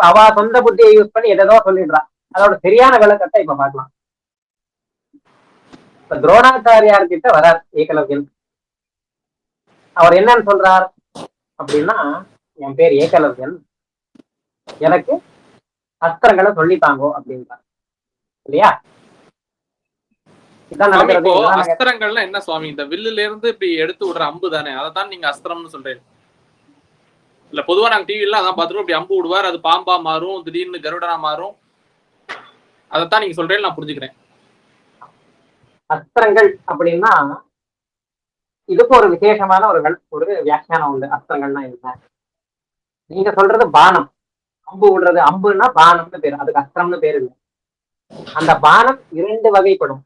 அவ சொந்த புத்தியை யூஸ் பண்ணி எதோ சொல்லிடுறான். அதோட சரியான விளக்கத்தை இப்ப பார்க்கலாம். இப்ப துரோணாச்சாரியார் கிட்ட வரார் ஏகலவ்யன். அவர் என்னன்னு சொல்றார் அப்படின்னா, என் பேர் ஏகலவ்யன், எனக்கு அஸ்திரங்களை சொல்லித்தாங்கோ அப்படின்றார் இல்லையா? இதான் நடக்கிறது. அஸ்திரங்கள்னா என்ன சுவாமி? இந்த வில்லுல இருந்து இப்படி எடுத்து விடுற அம்பு தானே, அதைத்தான் நீங்க அஸ்திரம்னு சொல்றீங்க? இல்ல பொதுவா நாங்க டிவில அதான் பாத்துருக்கோம், இப்படி அம்பு விடுவார், அது பாம்பா மாறும், திடீர்னு கருடனா மாறும், அதைத்தான் நீங்க சொல்றேன்னு நான் புரிஞ்சுக்கிறேன். அஸ்திரங்கள் அப்படின்னா இதுக்கு ஒரு விசேஷமான ஒரு வியாக்கியானம் உண்டு. அஸ்திரங்கள்னா என்ன? நீங்க சொல்றது பானம், அம்பு விடுறது. அம்புன்னா பானம்னு பேரு, அதுக்கு அஸ்திரம்னு பேரு இல்லை. அந்த பானம் 2 வகைப்படும்,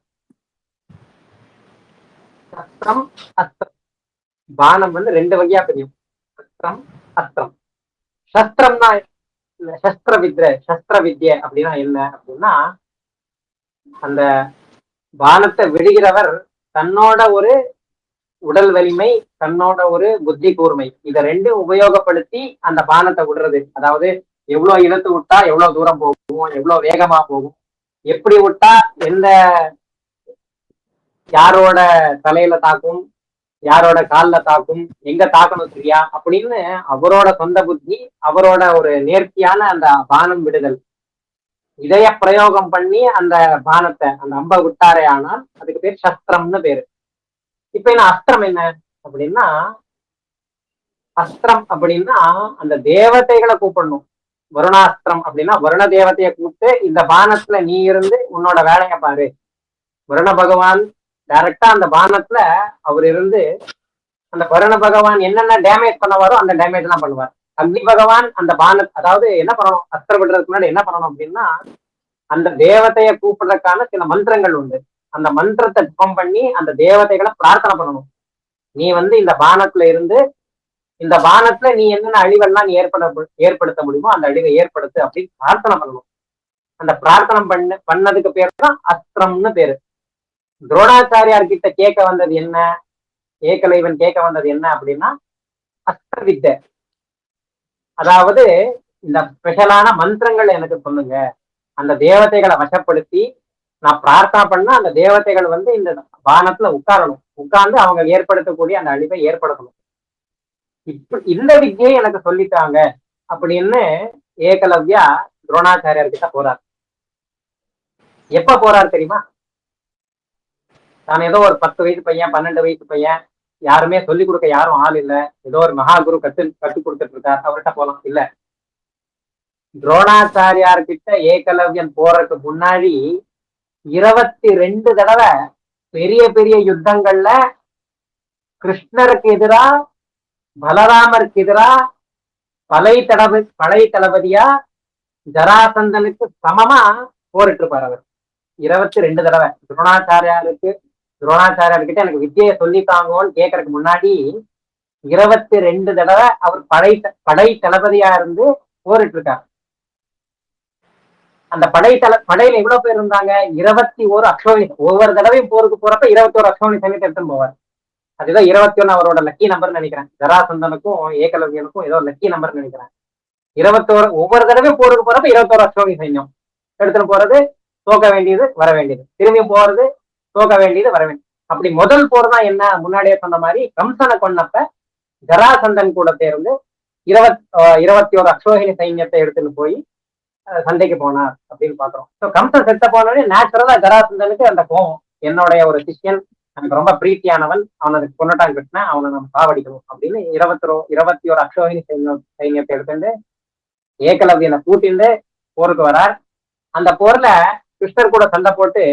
சஸ்திரம் அஸ்திரம். பானம் 2 வகையா பிரியும், சஸ்திரம் அஸ்திரம். சஸ்திரம்னா சஸ்திர வித்யை அப்படின்னா என்ன அப்படின்னா, அந்த பானத்தை விடுகிறவர் தன்னோட ஒரு உடல் வலிமை, தன்னோட ஒரு புத்தி கூர்மை, இதை 2 உபயோகப்படுத்தி அந்த பானத்தை விடுறது. அதாவது எவ்வளவு இழுத்து விட்டா எவ்வளவு தூரம் போகும், எவ்வளவு வேகமா போகும், எப்படி விட்டா எந்த யாரோட தலையில தாக்கும், யாரோட காலில் தாக்கும், எங்க தாக்கணும் சரியா அப்படின்னு அவரோட சொந்த புத்தி, அவரோட ஒரு நேர்த்தியான அந்த பானம் விடுதல், இதய பிரயோகம் பண்ணி அந்த பானத்தை, அந்த அம்பை விட்டாரே ஆனால் அதுக்கு பேர் சஸ்திரம்னு பேரு. இப்ப என்ன அஸ்திரம் என்ன அப்படின்னா, அஸ்திரம் அப்படின்னா அந்த தேவதைகளை கூப்பிடணும். வருணாஸ்திரம் அப்படின்னா வருண தேவதையை கூப்பிட்டு, இந்த பானத்துல நீ இருந்து உன்னோட வேலையை பாரு. வருண பகவான் டைரக்டா அந்த பானத்துல அவர் இருந்து அந்த வருண பகவான் என்னென்ன டேமேஜ் பண்ணவாரோ அந்த டேமேஜ் எல்லாம் பண்ணுவார். அக்னி பகவான் அந்த அதாவது என்ன பண்ணணும், அஸ்திரம் விடுறதுக்கு முன்னாடி என்ன பண்ணணும் அப்படின்னா, அந்த தேவதையை கூப்பிடுறதுக்கான சில மந்திரங்கள் உண்டு. அந்த மந்திரத்தை ஜபம் பண்ணி அந்த தேவதைகளை பிரார்த்தனை பண்ணணும். நீ இந்த பானத்துல இருந்து, இந்த பானத்துல நீ என்னென்ன அழிவெல்லாம் நீ ஏற்படுத்த முடியுமோ அந்த அழிவை ஏற்படுத்து அப்படின்னு பிரார்த்தனை பண்ணணும். அந்த பிரார்த்தனை பண்ணதுக்கு பேர் தான் அஸ்திரம்னு பேரு. துரோணாச்சாரியார் கிட்ட கேட்க வந்தது என்ன, ஏகலைவன் கேட்க வந்தது என்ன அப்படின்னா, அஸ்திர வித்தை. அதாவது இந்த ஸ்பெஷலான மந்திரங்கள் எனக்கு சொல்லுங்க, அந்த தேவதைகளை வசப்படுத்தி நான் பிரார்த்தனை பண்ண அந்த தேவதைகள் இந்த பானத்துல உட்காரணும், உட்கார்ந்து அவங்க ஏற்படுத்தக்கூடிய அந்த அழிவை ஏற்படுத்தணும். இந்த வித்தியை எனக்கு சொல்லிட்டாங்க அப்படின்னு ஏகலவ்யா துரோணாச்சாரியார் கிட்ட போறார். எப்ப போறார் தெரியுமா? தான் ஏதோ ஒரு 10 வயசு பையன், 12 வயசு பையன், யாருமே சொல்லிக் கொடுக்க யாரும் ஆள் இல்லை, ஏதோ ஒரு மகா குரு கற்றுக் கொடுத்துட்டு இருக்கார், அவர்கிட்ட போலாம் இல்ல. துரோணாச்சாரியார் கிட்ட ஏகலவ்யன் போறதுக்கு முன்னாடி 22 தடவை பெரிய பெரிய யுத்தங்கள்ல கிருஷ்ணருக்கு எதிரா, பலராமருக்கு எதிரா, படை தளபதியா ஜராசந்தனுக்கு சமமா போரிட்டு இருப்பார் அவர். 22 தடவை துரோணாச்சாரியார்கிட்ட எனக்கு வித்தியை சொல்லித்தாங்கன்னு கேட்கறதுக்கு முன்னாடி 22 தடவை அவர் படை தளபதியா இருந்து போரிட்டு இருக்கார். அந்த படையில எவ்வளவு பேர் இருந்தாங்க? 21 அக்ஷோணி. ஒவ்வொரு தடவையும் போருக்கு போறப்ப 21 அக்ஷோணி சைன்யத்தை எடுத்துன்னு போவார். அதுதான் 21 அவரோட லக்கி நம்பர்னு நினைக்கிறேன். ஜராசந்தனுக்கும் ஏகலவ்யனுக்கும் ஏதோ லக்கி நம்பர் நினைக்கிறேன். 21 ஒவ்வொரு தடவையும் போருக்கு போறப்ப 21 அக்ஷோணி சைன்யம் எடுத்துன்னு போறது, தோக்க வேண்டியது வர வேண்டியது, திரும்பி போறது, தோக்க வேண்டியது வர வேண்டியது. அப்படி முதல் போர் தான் என்ன, முன்னாடியே சொன்ன மாதிரி கம்சனை கொன்னப்ப ஜராசந்தன் கூட சேர்ந்து 21 அக்ஷோகினி சைன்யத்தை எடுத்துன்னு போய் சண்டைக்கு போனார் அப்படின்னு பாக்குறோம். கம்சன் செத்த போனோடனே நேச்சுரலா ஜராசந்தனுக்கு அந்த கோபம், என்னுடைய ஒரு சிஷ்யன் எனக்கு ரொம்ப பிரீத்தியானவன், அவனுக்கு கொண்டுட்டான் கிருஷ்ணன், அவனை நம்ம சாவடிக்கணும் அப்படின்னு 21 அக்ஷோகினி சைன்யத்தை எடுத்துட்டு ஏகலவ்யனை கூட்டிட்டு போருக்கு வரார். அந்த போர்ல கிருஷ்ணர் கூட சண்டை போட்டு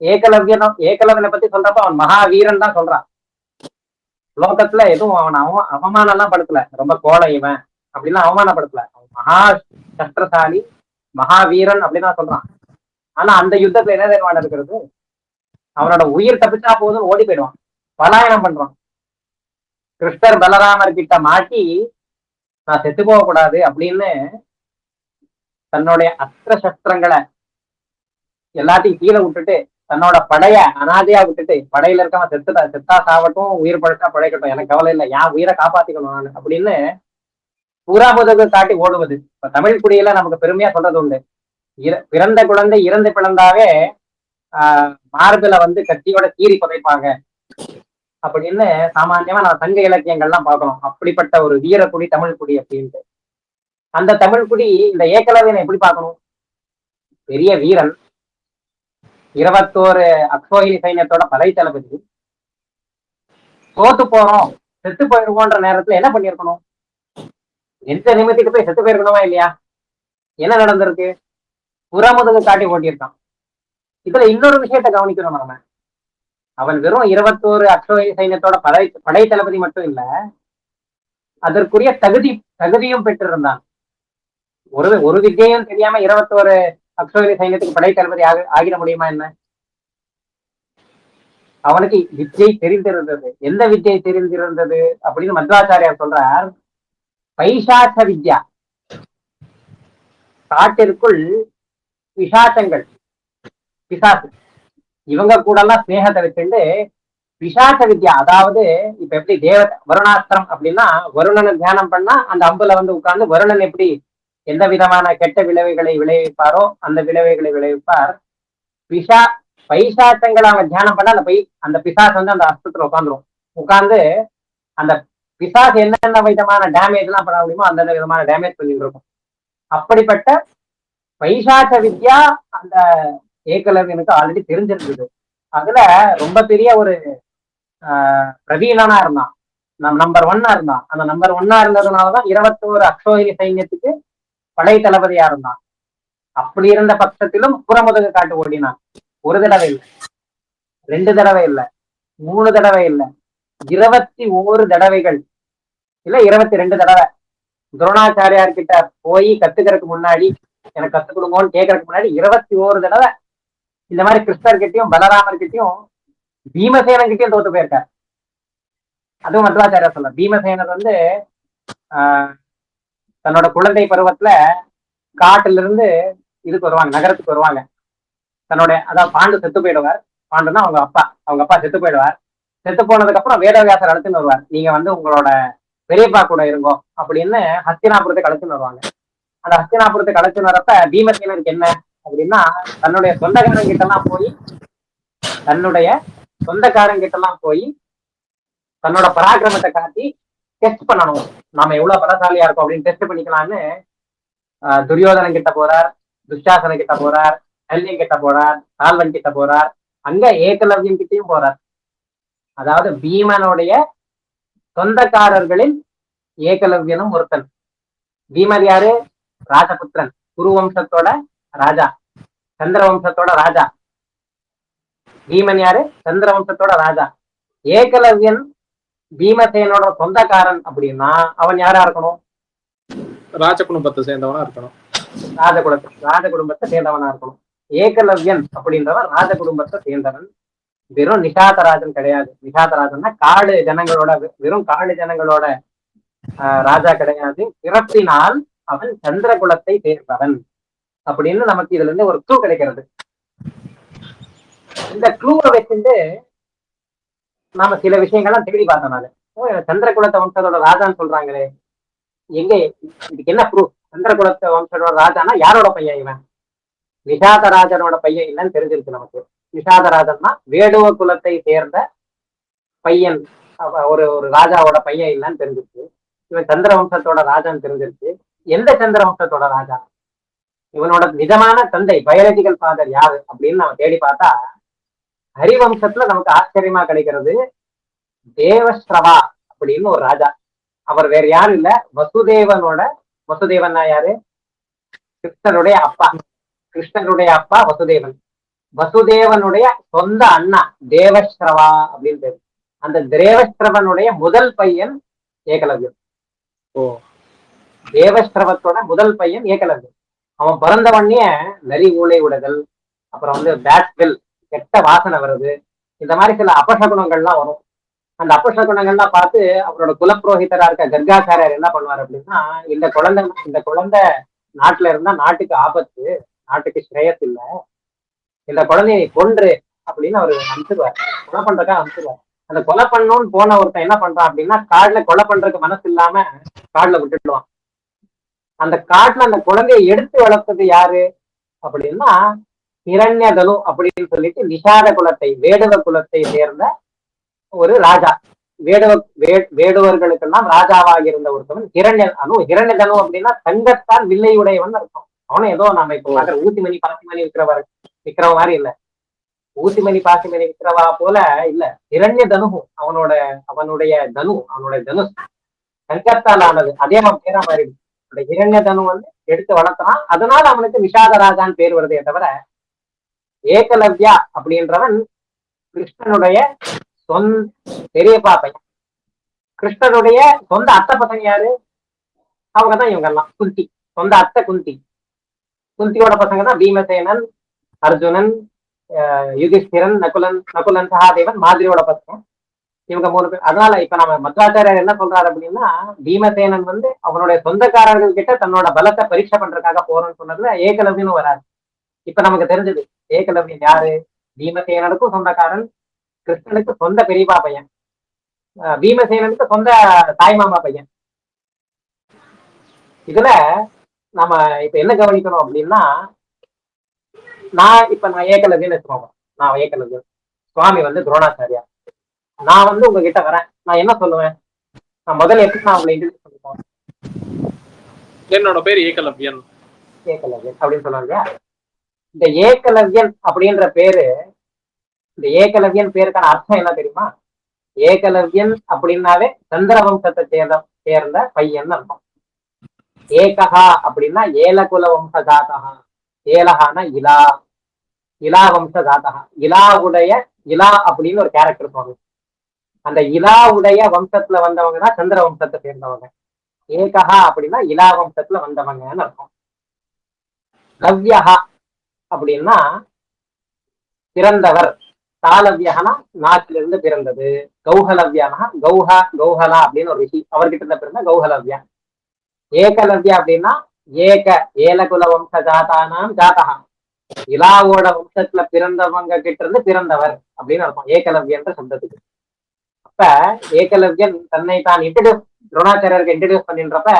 ஏகலவ்யனை பத்தி சொல்றப்ப அவன் மகாவீரன் தான் சொல்றான். லோகத்துல எதுவும் அவன் அவமானம் எல்லாம் படுத்தல, ரொம்ப கோழை இவன் அப்படின்லாம் அவமானப்படுத்தல, அவன் மகா சஸ்திரசாலி மகாவீரன் அப்படின்னு தான் சொல்றான். ஆனா அந்த யுத்தத்துல என்ன தெரியுமா இருக்கிறது, அவனோட உயிர் தப்பிச்சா போதும் ஓடி போயிடுவான், பலாயனம் பண்றான். கிருஷ்ணர் பலராமர் கிட்ட மாட்டி நான் செத்து போக கூடாது அப்படின்னு தன்னுடைய அஸ்திர சஸ்திரங்களை எல்லாத்தையும் கீழே விட்டுட்டு, தன்னோட படைய அனாதையா விட்டுட்டு, படையில இருக்கவன் செத்தா சாவட்டும், உயிர் பழச்சா பழைக்கட்டும், எனக்கு கவலை இல்லை, என் உயிரை காப்பாத்திக்கணும் நான் அப்படின்னு புறமுதுகு காட்டி ஓடுவது. இப்ப தமிழ் குடியில நமக்கு பெருமையா சொல்றது உண்டு, பிறந்த குழந்தை இறந்து பிறந்தாவே மார்பில வந்து கத்தியோட கீறி புதைப்பாங்க அப்படின்னு சாமான்யமா நம்ம சங்க இலக்கியங்கள்லாம் பார்க்கணும். அப்படிப்பட்ட ஒரு வீரக்குடி தமிழ் குடி அப்படின்ட்டு. அந்த தமிழ் குடி இந்த ஏகலவ்யனை எப்படி பார்க்கணும்? பெரிய வீரன், 21 அக்ஷோகினி சைன்யத்தோட படை தளபதி. தோத்து போறோம், செத்து போயிருக்கோன்ற நேரத்துல என்ன பண்ணிருக்கணும்? எந்த நிமிஷத்துக்கு போய் செத்து போயிருக்கணுமா இல்லையா? என்ன நடந்திருக்கு? புறமுதுகு காட்டி ஓட்டியிருக்கான். இதுல இன்னொரு விஷயத்த கவனிக்கணும் நாம. அவன் வெறும் 21 அக்ஷோகினி சைன்யத்தோட படை தளபதி மட்டும் இல்ல, அதற்குரிய தகுதியும் பெற்றிருந்தான். ஒரு வித்தியையும் தெரியாம 21 அக்ஷோகினி சைன்யத்துக்கு படை தளபதி ஆகிட முடியுமா என்ன? அவனுக்கு வித்தியை தெரிந்திருந்தது. எந்த வித்தியை தெரிந்திருந்தது அப்படின்னு மத்வாச்சாரியார் சொல்றார், பைசாச்ச வித்யா. காட்டிற்குள் பிசாசங்கள், பிசாசு, இவங்க கூட எல்லாம் ஸ்நேகத்தை வச்சுட்டு பிசாச வித்யா, அதாவது இப்ப எப்படி வருணாஸ்திரம் அப்படின்னா வருணனை தியானம் பண்ணா அந்த அம்புல வந்து உட்கார்ந்து வருணன் எப்படி எந்த விதமான கெட்ட விளைவுகளை விளைவிப்பாரோ அந்த விளைவுகளை விளைவிப்பார். பைசாசங்களை அவங்க தியானம் பண்ணா அந்த பிசாசு வந்து அந்த அஸ்திரத்துல உட்கார்ந்து அந்த பிசாசு என்னென்ன விதமான டேமேஜ் எல்லாம் பண்ண முடியுமோ அந்தந்த விதமான டேமேஜ் பண்ணிட்டு இருக்கும். அப்படிப்பட்ட பைசாச வித்யா அந்த ஏகலவ்யனுக்கு ஆல்ரெடி தெரிஞ்சிருந்தது. அதுல ரொம்ப பெரிய ஒரு பிரவீனனா இருந்தான், நம்பர் 1 இருந்தான். அந்த நம்பர் 1 இருந்ததுனாலதான் 21 அக்ஷோகினி சைன்யத்துக்கு படை தளபதியா இருந்தான். அப்படி இருந்த பட்சத்திலும் புறமுதுகு காட்டு ஓடினான். ஒரு தடவை இல்லை, 2 தடவை இல்லை, 3 தடவை இல்லை, 21 தடவைகள் இல்ல 22 தடவை துரோணாச்சாரியார் கிட்ட போய் கத்துக்கிறதுக்கு முன்னாடி, எனக்கு கத்துக் கொடுங்கன்னு கேட்கறதுக்கு முன்னாடி 21 தடவை இந்த மாதிரி கிருஷ்ணர் கிட்டையும் பலராமர் கிட்டையும் பீமசேனன் கிட்டையும் தோத்து போயிருக்கார். அதுவும் மத்வாச்சாரியார் சொல்ல, பீமசேனர் வந்து தன்னோட குழந்தை பருவத்துல காட்டுல இருந்து இதுக்கு வருவாங்க, நகரத்துக்கு வருவாங்க. அதாவது பாண்டு செத்து போயிடுவார். பாண்டுன்னா அவங்க அப்பா செத்து போயிடுவார். செத்து போனதுக்கு அப்புறம் வேதவியாசர் அழைச்சுன்னு வருவார், நீங்க வந்து உங்களோட பெரியப்பா கூட இருங்கோ அப்படின்னு ஹஸ்தினாபுரத்துக்கு அழைச்சுன்னு வருவாங்க. அந்த ஹஸ்தினாபுரத்துக்கு அழைச்சுன்னு வரப்ப பீமசேனருக்கு என்ன அப்படின்னா, தன்னுடைய சொந்தக்காரங்கிட்ட எல்லாம் போய் தன்னோட பராக்கிரமத்தை காட்டி டெஸ்ட் பண்ணணும், நாம எவ்வளவு பலசாலியா இருக்கோம் அப்படின்னு டெஸ்ட் பண்ணிக்கலாம்னு துரியோதனன் கிட்ட போறார், துஷாசன கிட்ட போறார், சல்யன் கிட்ட போறார், சால்வன் கிட்ட போறார், அங்க ஏகலவ்யன் கிட்டையும் போறார். அதாவது பீமனுடைய சொந்தக்காரர்களில் ஏகலவ்யனும் ஒருத்தன். பீமன் யாரு? ராஜபுத்திரன், குருவம்சத்தோட ராஜா, சந்திரவம்சத்தோட ராஜா. பீமன் யாரு? சந்திரவம்சத்தோட ராஜா. ஏகலவ்யன் பீமசேனோட சொந்தக்காரன் அப்படின்னா அவன் யாரா இருக்கணும்? ராஜ குடும்பத்தை சேர்ந்தவனா இருக்கணும். ராஜ குடும்பத்தை சேர்ந்தவனா இருக்கணும். ஏகலவ்யன் அப்படின்றவன் ராஜ குடும்பத்தை சேர்ந்தவன். வெறும் நிஷாதராஜன் கிடையாது. நிஷாதராஜன்னா காடு ஜனங்களோட, வெறும் காடு ஜனங்களோட ராஜா கிடையாது. பிறப்பினால் அவன் சந்திர குலத்தை சேர்ந்தவன் அப்படின்னு நமக்கு இதுல இருந்து ஒரு க்ளூ கிடைக்கிறது. இந்த க்ளூவை வச்சுட்டு நாம சில விஷயங்கள்லாம் தேடி பார்த்தனால சந்திர குலத்தை வம்சத்தோட ராஜான்னு சொல்றாங்களே, எங்க இதுக்கு என்ன ப்ரூஃப்? சந்திர குலத்தை வம்சத்தோட ராஜானா யாரோட பையன் இவன்? நிஷாதராஜனோட பையன் இல்லைன்னு தெரிஞ்சிருக்கு நமக்கு. நிஷாதராஜன்னா வேடுவ குலத்தை சேர்ந்த பையன், ஒரு ராஜாவோட பையன் இல்லைன்னு தெரிஞ்சிருக்கு. இவன் சந்திர வம்சத்தோட ராஜான்னு தெரிஞ்சிருக்கு. எந்த சந்திர வம்சத்தோட ராஜா? இவனோட நிஜமான தந்தை, பயாலஜிக்கல் ஃபாதர் யாரு அப்படின்னு நம்ம தேடி பார்த்தா ஹரிவம்சத்துல நமக்கு ஆச்சரியமா கிடைக்கிறது தேவஸ்ரவா அப்படின்னு ஒரு ராஜா. அவர் வேற யாரும் இல்ல, வசுதேவன்னா யாரு? கிருஷ்ணனுடைய அப்பா வசுதேவன். வசுதேவனுடைய சொந்த அண்ணா தேவஸ்ரவா அப்படின்னு பேரு. அந்த தேவஸ்ரவனுடைய முதல் பையன் ஏகலவ்யன். தேவஸ்ரவத்தோட முதல் பையன் ஏகலவ்யன். அவன் பிறந்தவன்னே நரி ஊளை உடைதல், அப்புறம் வந்து பேட்வில் கெட்ட வாசனை வருது, இந்த மாதிரி சில அபசகுணங்கள்லாம் வரும். அந்த அபசகுணங்கள்லாம் பார்த்து அவரோட குலப்புரோகிதரா இருக்க கர்காச்சாரியார் என்ன பண்ணுவார் அப்படின்னா, இந்த குழந்தை நாட்டுல இருந்தா நாட்டுக்கு ஆபத்து, நாட்டுக்கு ஸ்ரேயஸ் இல்லை, இந்த குழந்தையை கொன்று அப்படின்னு அவரு அனுப்பிடுவார், கொலை பண்றதுக்காக அனுப்பிடுவார். அந்த கொலை பண்ணணும்னு போன ஒருத்தன் என்ன பண்றான் அப்படின்னா, காடுல கொலை பண்றதுக்கு மனசு இல்லாம காடுல விட்டுடுவான். அந்த காட்டுல அந்த குழந்தையை எடுத்து வளர்த்தது யாரு அப்படின்னா ஹிரண்யதனு அப்படின்னு சொல்லிட்டு நிஷாத குலத்தை வேடுவ குலத்தை சேர்ந்த ஒரு ராஜா. வேடுவர்களுக்கெல்லாம் ராஜாவாக இருந்த ஒருத்தவன் ஹிரண்யதனு அப்படின்னா தங்கத்தான் வில்லை உடையவன் அர்த்தம். அவனும் ஏதோ நம்ம இப்ப பாக்குற ஊசிமணி பாசிமணி விற்கிறவ மாதிரி இல்ல, ஊசிமணி பாசிமணி விற்கிறவா போல இல்ல. ஹிரண்யதனு அவனுடைய தனுஷ் தங்கத்தால் ஆனது. அதே அவன் பேரா மாறிடுச்சு. அந்த ஹிரண்யதனு எடுத்து வளர்த்தான். அதனால அவனுக்கு விஷாதராஜான்னு பேர் வருதே தவிர ஏகலவ்யா அப்படின்றவன் கிருஷ்ணனுடைய சொந்த பெரியப்பா பையன். கிருஷ்ணனுடைய சொந்த அத்தை பசங்க யாரு? அவங்கதான் இவங்க எல்லாம். குந்தி, சொந்த அத்தை குந்தி. குந்தியோட பசங்க தான் பீமசேனன், அர்ஜுனன், யுதிஷ்டிரன், நகுலன் சகாதேவன், மாதிரியோட பசங்க இவங்க 3 பேர். அதனால இப்ப நம்ம மத்வாச்சாரியர் என்ன சொல்றாரு அப்படின்னா, பீமசேனன் அவனுடைய சொந்தக்காரர்கள் கிட்ட தன்னோட பலத்தை பரீட்சை பண்றதுக்காக போறோம்னு சொன்னதுல ஏகலவ்யன்னு வராது. இப்ப நமக்கு தெரிஞ்சது ஏகலவ்யன் யாரு? பீமசேனனுக்கும் சொந்தக்காரன், கிருஷ்ணனுக்கு சொந்த பெரியப்பா பையன், பீமசேனனுக்கு சொந்த தாய்மாமா பையன். இதுல நம்ம இப்ப என்ன கவனிக்கணும் அப்படின்னா, நான் ஏகலவ்யன்னு வச்சுக்கோங்க. நான் ஏகலவ்யன், சுவாமி துரோணாச்சாரியா. நான் உங்ககிட்ட வரேன். நான் என்ன சொல்லுவேன்? நான் முதல்ல எப்படி நான் உங்களை இன்ட்ரோடியூஸ் பண்ணிப்போம்? என்னோட பேர் ஏகலவ்யன். ஏகலவ்யன் அப்படின்னு சொல்லுவாங்க. இந்த ஏகலவ்யன் அப்படின்ற பேரு, இந்த ஏகலவ்யன் பேருக்கான அர்த்தம் என்ன தெரியுமா? ஏகலவ்யன் அப்படின்னாவே சந்திரவம்சத்தை சேர்ந்த பையன் அர்த்தம். ஏகஹா அப்படின்னா ஏலகுல வம்ச ஜாதகா. ஏலஹானா இலா, இலா வம்ச ஜாதகா. இலா அப்படின்னு ஒரு கேரக்டர் சொல்லுவாங்க. அந்த இலாவுடைய வம்சத்துல வந்தவங்க தான் சந்திர வம்சத்தை சேர்ந்தவங்க. ஏகஹா அப்படின்னா இலா வம்சத்துல வந்தவங்கன்னு அர்த்தம். லவ்யஹா அப்படின்னா பிறந்தவர். தாளவ்யகனா நாட்டிலிருந்து பிறந்தது. கௌஹலவ்யானா கௌஹலா அப்படின்னு ஒரு ரிஷி, அவர்கிட்ட இருந்து பிறந்த கௌஹலவ்யா. ஏகலவ்யா அப்படின்னா ஏலகுல வம்ச ஜாதானாம் ஜாதகா. இலாவோட வம்சத்துல பிறந்தவங்க கிட்ட இருந்து பிறந்தவர் அப்படின்னு அர்த்தம் ஏகலவ்யன்ற சப்தத்துக்கு. அப்ப ஏகலவ்யன் தன்னை தான் துரோணாச்சாரியருக்கு இன்ட்ரடியூஸ் பண்ணின்றப்ப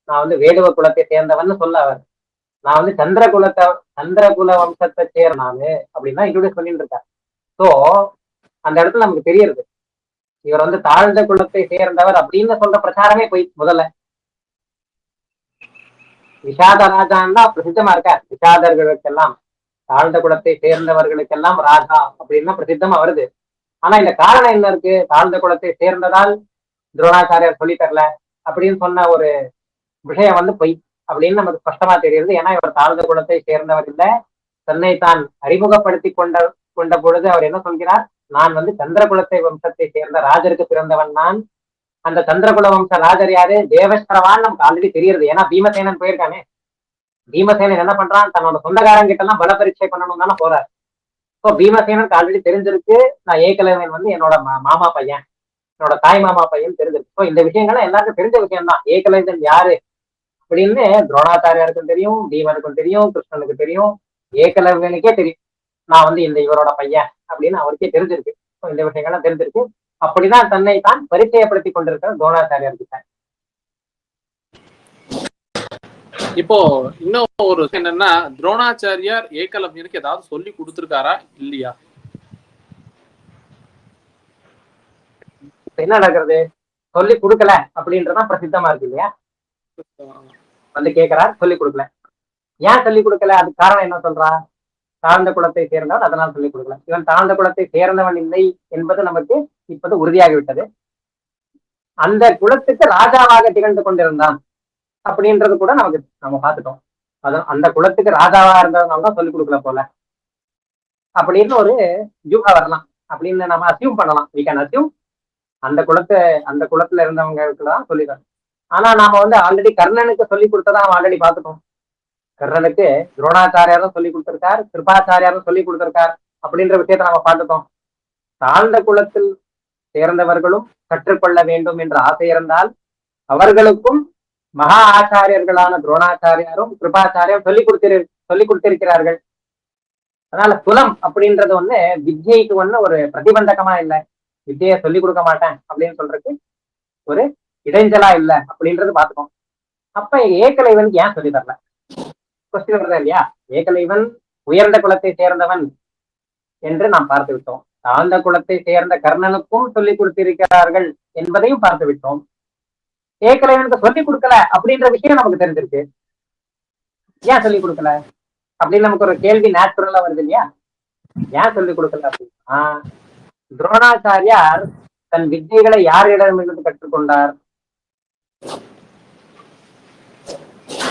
நான் வேடுவ குலத்தை சேர்ந்தவன் சொல்ல அவர். நான் சந்திரகுல வம்சத்தை சேர்னானு அப்படின்னா இன்ட்ரோடியூஸ் பண்ணிட்டு இருக்காரு. சோ அந்த இடத்துல நமக்கு தெரியுது இவர் தாழ்ந்த குலத்தை சேர்ந்தவர் அப்படின்னு சொல்ற பிரச்சாரமே போய் முதல்ல விஷாத ராஜான் தான் பிரசித்தமா இருக்கார். விஷாதர்களுக்கெல்லாம், தாழ்ந்த குலத்தை சேர்ந்தவர்களுக்கெல்லாம் ராஜா அப்படின்னா பிரசித்தமா வருது. ஆனா இந்த காரணம் என்ன இருக்கு? தாழ்ந்த குலத்தை சேர்ந்ததால் துரோணாச்சாரியார் சொல்லி தரல அப்படின்னு சொன்ன ஒரு விஷயம் பொய் அப்படின்னு நமக்கு ஸ்பஷ்டமா தெரியுது. ஏன்னா இவர் தாழ்ந்த குலத்தை சேர்ந்தவர் இல்ல. தன்னை தான் அறிமுகப்படுத்தி கொண்ட பொழுது அவர் என்ன சொல்கிறார்? நான் சந்திரகுலத்தை வம்சத்தை சேர்ந்த ராஜருக்கு பிறந்தவன் நான். அந்த சந்திரகுல வம்ச ராஜர் யாரு? தேவஸ்திரவான் நமக்கு ஆல்ரெடி தெரியுது. ஏன்னா பீமசேனன் போயிருக்கானே. பீமசேனன் என்ன பண்றான்? தன்னோட சொந்தக்காரன் கிட்ட எல்லாம் பல பரீட்சை பண்ணணும் தானே போறார். இப்போ பீமசேனனுக்கு ஆல்ரெடி தெரிஞ்சிருக்கு நான் ஏகலவ்யன் என்னோட மாமா பையன், என்னோட தாய் மாமா பையன் தெரிஞ்சிருக்கு. ஸோ இந்த விஷயங்கள்லாம் எல்லாருக்கும் தெரிஞ்ச விஷயம் தான். ஏகலவ்யன் யாரு அப்படின்னு துரோணாச்சாரியாருக்கும் தெரியும், பீமனுக்கும் தெரியும், கிருஷ்ணனுக்கு தெரியும், ஏகலவ்யனுக்கே தெரியும். நான் இந்த இவரோட பையன் அப்படின்னு அவருக்கே தெரிஞ்சிருக்கு. இந்த விஷயங்கள்லாம் தெரிஞ்சிருக்கு. அப்படிதான் தன்னை தான் பரிச்சயப்படுத்தி கொண்டிருக்கிற துரோணாச்சாரியார் கிட்ட. இப்போ இன்னும் ஒரு என்னன்னா, துரோணாச்சாரியார் ஏகலவ்யனுக்கு ஏதாவது சொல்லி கொடுத்திருக்காரா இல்லையா? என்ன நடக்கிறது? சொல்லி கொடுக்கல அப்படின்றதான் பிரசித்தமா இருக்கு இல்லையா? கேட்கிறார், சொல்லி கொடுக்கல. ஏன் சொல்லி கொடுக்கல? அதுக்கு காரணம் என்ன சொல்றா? தாழ்ந்த குலத்தை சேர்ந்தவன், அதனால் சொல்லிக் கொடுக்கல. இவன் தாழ்ந்த குலத்தை சேர்ந்தவன் இல்லை என்பது நமக்கு இப்போது உறுதியாகிவிட்டது. அந்த குலத்துக்கு ராஜாவாக திகழ்ந்து கொண்டிருந்தான் அப்படின்றது கூட நம்ம பார்த்துட்டோம். அந்த குலத்துக்கு ராஜாவா இருந்ததுனால தான் சொல்லிக் கொடுக்கல போல அப்படின்னு ஒரு யூகா வரலாம் அப்படின்னு நம்ம அசியூம் பண்ணலாம். வி கேன் அசியூம் அந்த குலத்துல இருந்தவங்களுக்கு தான் சொல்லிடுறோம். ஆனா நாம ஆல்ரெடி கர்ணனுக்கு சொல்லி கொடுத்ததா நம்ம ஆல்ரெடி பார்த்துட்டோம். கர்ணனுக்கு துரோணாச்சாரியாரும் சொல்லி கொடுத்திருக்கார், கிருபாச்சாரியாரும் சொல்லி கொடுத்திருக்கார் அப்படின்ற விஷயத்தை நம்ம பார்த்துட்டோம். தாழ்ந்த குலத்தில் சேர்ந்தவர்களும் கற்றுக்கொள்ள வேண்டும் என்ற ஆசை இருந்தால் அவர்களுக்கும் மகா ஆச்சாரியர்களான துரோணாச்சாரியாரும் கிருபாச்சாரியாரும் சொல்லி கொடுத்திருக்கிறார்கள். அதனால குலம் அப்படின்றது வித்யைக்கு ஒரு பிரதிபந்தகமா இல்லை. வித்தியை சொல்லி கொடுக்க மாட்டேன் அப்படின்னு சொல்றதுக்கு ஒரு இடைஞ்சலா இல்லை அப்படின்றது பார்த்துக்கோம். அப்ப ஏகலைவனுக்கு ஏன் சொல்லி தரல? கொஸ்டின் வருதா இல்லையா? ஏகலைவன் உயர்ந்த குலத்தை சேர்ந்தவன் என்று நாம் பார்த்து விட்டோம். தாழ்ந்த குலத்தை சேர்ந்த கர்ணனுக்கும் சொல்லிக் கொடுத்திருக்கிறார்கள் என்பதையும் பார்த்து விட்டோம். ஏகலைவனுக்கு சொல்லிக் கொடுக்கல அப்படின்ற விஷயம் நமக்கு தெரிஞ்சிருக்கு. ஏன் சொல்லிக் கொடுக்கல அப்படின்னு நமக்கு ஒரு கேள்வி நேச்சுரலா வருது இல்லையா? ஏன் சொல்லிக் கொடுக்கல அப்படின்னா, துரோணாச்சாரியார் தன் வித்தைகளை யாரிடமிருந்து கற்றுக்கொண்டார்?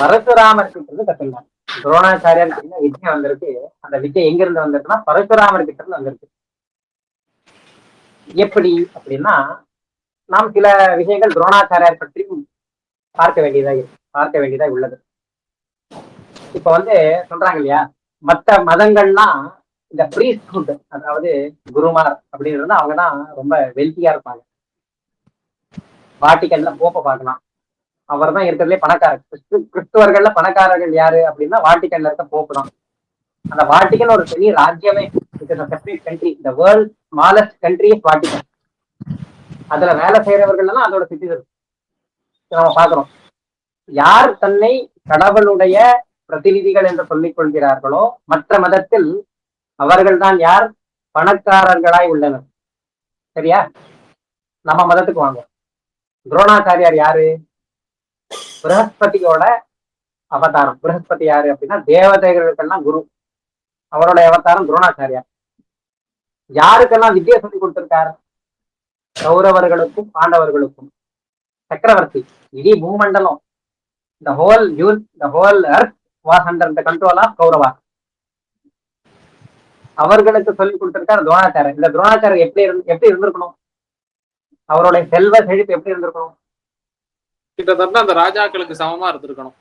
பரசுராமர் கிட்ட இருந்து கற்றுண்டார். துரோணாச்சாரியாருக்கு என்ன வித்தை வந்திருக்கு, அந்த வித்தை எங்க இருந்து வந்திருக்குன்னா பரசுராமர் கிட்ட இருந்து வந்திருக்கு. எப்படி அப்படின்னா, நாம் சில விஷயங்கள் துரோணாச்சாரியார் பற்றியும் பார்க்க வேண்டியதா உள்ளது. இப்ப சொல்றாங்க இல்லையா, மற்ற மதங்கள்லாம் இந்த பிரீஸ்ட்ஹுட், அதாவது குருமார் அப்படின்றது அவங்கதான் ரொம்ப வெல்த்தியா இருப்பாங்க. வாட்டிக்கன்ல போப்ப பார்க்கலாம், அவர் தான் இருக்கிறதுலே பணக்காரர். கிறிஸ்துவர்கள்ல பணக்காரர்கள் யாரு அப்படின்னா வாட்டிக்கன்ல இருக்க போப்பு தான். அந்த வாட்டிக்கன் ஒரு பெரிய ராஜ்யமே, செப்பரேட் கண்ட்ரி. இந்த world smallest country is Vatican. அதுல வேலை செய்யறவர்கள் எல்லாம் அதோட சிட்டிசன். நம்ம பாக்குறோம், யார் தன்னை கடவுளுடைய பிரதிநிதிகள் என்று சொல்லிக் கொள்கிறார்களோ மற்ற மதத்தில் அவர்கள்தான் யார்? பணக்காரர்களாய் உள்ளனர். சரியா? நம்ம மதத்துக்கு வாங்க. துரோணாச்சாரியார் யாரு? பிரகஸ்பதியோட அவதாரம். பிரகஸ்பதி யாரு அப்படின்னா தேவதைகளுக்கெல்லாம் குரு. அவருடைய அவதாரம் துரோணாச்சாரியார். யாருக்கெல்லாம் வித்தியை சொல்லி கொடுத்திருக்காரு? கௌரவர்களுக்கும் பாண்டவர்களுக்கும். சக்கரவர்த்தி. இடி பூமண்டலம், the whole earth was under the control of Kaurava. அவர்களுக்கு சொல்லி கொடுத்திருக்காரு துரோணாச்சாரியர். இந்த துரோணாச்சாரியர் எப்படி இருந்திருக்கணும்? அவருடைய செல்வ செழிப்பு எப்படி இருந்திருக்கணும்? கிட்டத்தட்ட அந்த ராஜாக்களுக்கு சமமா இருந்திருக்கணும்.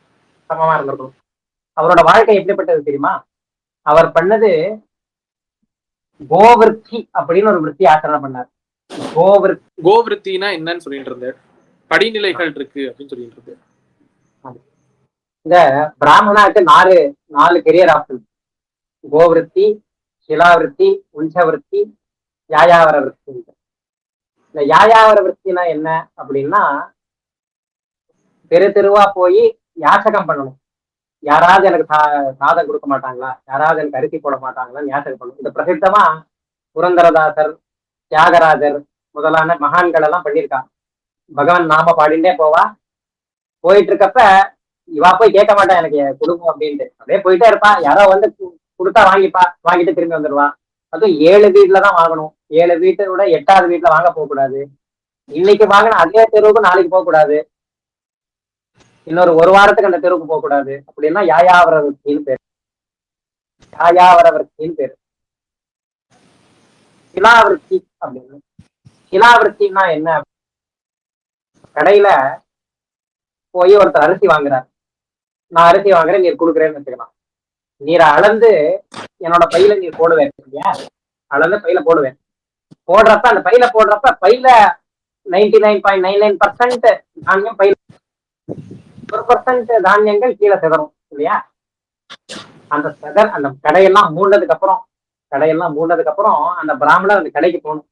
அவரோட வாழ்க்கை எப்படிப்பட்டது தெரியுமா? அவர் பண்ணது கோவிருத்தி அப்படின்னு ஒரு விருத்தி ஆச்சரணை பண்ணார். கோவிருத்தினா என்னன்னு சொல்லிட்டு இருந்தேன். படிநிலைகள் இருக்கு அப்படின்னு சொல்லிட்டு இருந்தேன். இந்த பிராமணாக்கு நாலு கெரியர் ஆப்ஷன்: கோவிருத்தி, சிலாவிருத்தி, உஞ்சவிருத்தி, யாயாவர விருத்தி. இந்த யாயாவர விருத்தினா என்ன அப்படின்னா, தெருவா போய் யாசகம் பண்ணணும். யாராவது எனக்கு சாதம் கொடுக்க மாட்டாங்களா, யாராவது எனக்கு அரிசி போட மாட்டாங்களான்னு யாசகம் பண்ணணும். இந்த பிரசித்தமா புரந்தரதாசர், தியாகராஜர் முதலான மகான்கள் எல்லாம் பண்ணியிருக்காங்க. பகவான் நாம பாடிண்டே போயிட்டு இருக்கப்ப இவா போய் கேட்க மாட்டான் எனக்கு கொடுக்கும் அப்படின்ட்டு, அப்படியே போயிட்டே இருப்பா. யாரோ கொடுத்தா வாங்கிட்டு திரும்பி வந்துடுவா. அதுவும் 7 வீட்டுலதான் வாங்கணும். 7 வீட்டை விட 8வது வீட்டுல வாங்க போக கூடாது. இன்னைக்கு வாங்கின அதே தெருவுக்கு நாளைக்கு போக கூடாது. இன்னொரு 1 வாரத்துக்கு அந்த தெருவுக்கு போக கூடாது. அப்படின்னா யாயாவரவர்த்தின்னு பேரு. சிலாவிருத்தி அப்படின்னு. சிலாவிருத்தின்னா என்ன? கடையில போய் ஒருத்தர் அரிசி வாங்குறார். நான் அரிசி வாங்குறேன், நீர் கொடுக்குறேன்னு வச்சுக்கலாம். நீரை அளந்து என்னோட பையில நீர் போடுவேன் இல்லையா? அளந்து பையில போடுவேன். போடுறப்ப அந்த பையில 99.99% தானியம் பையில, 1% தானியங்கள் கீழே சிதறும் இல்லையா? அந்த கடையெல்லாம் மூண்டதுக்கு அப்புறம் அந்த பிராமணர் அந்த கடைக்கு போகணும்.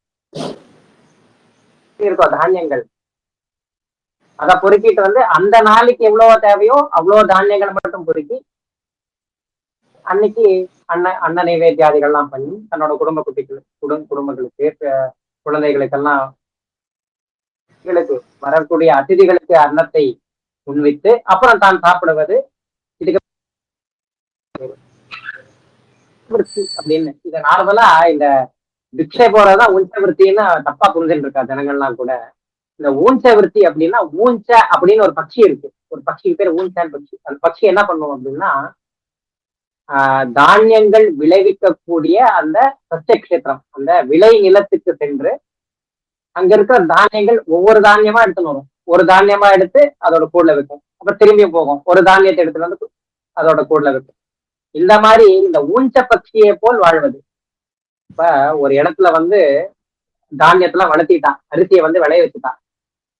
இருக்கும் தானியங்கள், அதை பொறுக்கிட்டு அந்த நாளைக்கு எவ்வளவு தேவையோ அவ்வளவு தானியங்களை மட்டும் பொறுக்கி அன்னைக்கு அன்ன நைவேத்தியாதிகள்லாம் பண்ணி தன்னோட குடும்பங்களுக்கு குழந்தைகளுக்கெல்லாம் வரக்கூடிய அதிதிகளுக்கு அன்னத்தை உண்வித்து அப்புறம் தான் சாப்பிடுவது. இதுக்கு அப்படின்னு இதை நார்மலா இந்த பிக்ஷை போறதுதான் ஊஞ்ச விருத்தின்னு தப்பா புரிஞ்சுட்டு இருக்கா ஜனங்கள்லாம் கூட. இந்த ஊஞ்ச விருத்தி அப்படின்னா, ஊஞ்ச அப்படின்னு ஒரு பட்சி இருக்கு. ஒரு பட்சிக்கு பேர் ஊஞ்சான் பட்சி. அந்த பட்சி என்ன பண்ணுவோம் அப்படின்னா, தானியங்கள் விளைவிக்கக்கூடிய அந்த சத்தியக்ஷேத்திரம், அந்த விளை நிலத்துக்கு சென்று அங்க இருக்கிற தானியங்கள் ஒவ்வொரு தானியமா எடுத்துன்னு வரும். ஒரு தானியமா எடுத்து அதோட கூடல வைக்கும். அப்புறம் திரும்பியும் போகும், ஒரு தானியத்தை எடுத்துட்டு வந்து அதோட கூடல வைக்கும். இந்த மாதிரி இந்த ஊஞ்ச பட்சியை போல் வாழ்வது. இப்ப ஒரு இடத்துல தானியத்தெல்லாம் வளர்த்திட்டான், அரிசியை விளைய வச்சுட்டான்.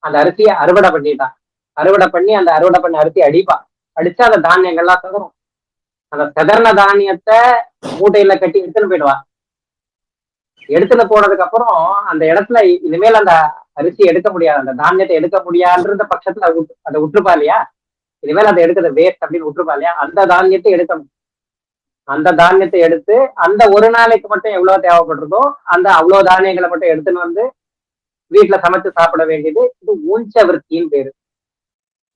அந்த அரிசியை அறுவடை பண்ணிட்டான். அறுவடை பண்ணி அந்த அறுவடை பண்ண அரிசியை அடிச்சா அந்த தானியங்கள்லாம் சிதறும். அந்த சிதறின தானியத்தை மூட்டையில கட்டி எடுத்துன்னு போயிடுவா. எடுத்துன்னு போனதுக்கு அப்புறம் அந்த இடத்துல இனிமேல் அந்த அரிசி எடுக்க முடியாது, அந்த தானியத்தை எடுக்க முடியாதுன்ற பட்சத்துல அதை விட்டுருப்பா இல்லையா? இனிமேல் அதை எடுக்கிறது வேஸ்ட் அப்படின்னு விட்டுருப்பா இல்லையா, அந்த தானியத்தை எடுக்கணும். அந்த தானியத்தை எடுத்து அந்த ஒரு நாளைக்கு மட்டும் எவ்வளவு தேவைப்படுறதோ அந்த அவ்வளவு தானியங்களை மட்டும் எடுத்துன்னு வந்து வீட்டுல சமைச்சு சாப்பிட வேண்டியது. இது ஊஞ்ச விருத்தின்னு பேரு.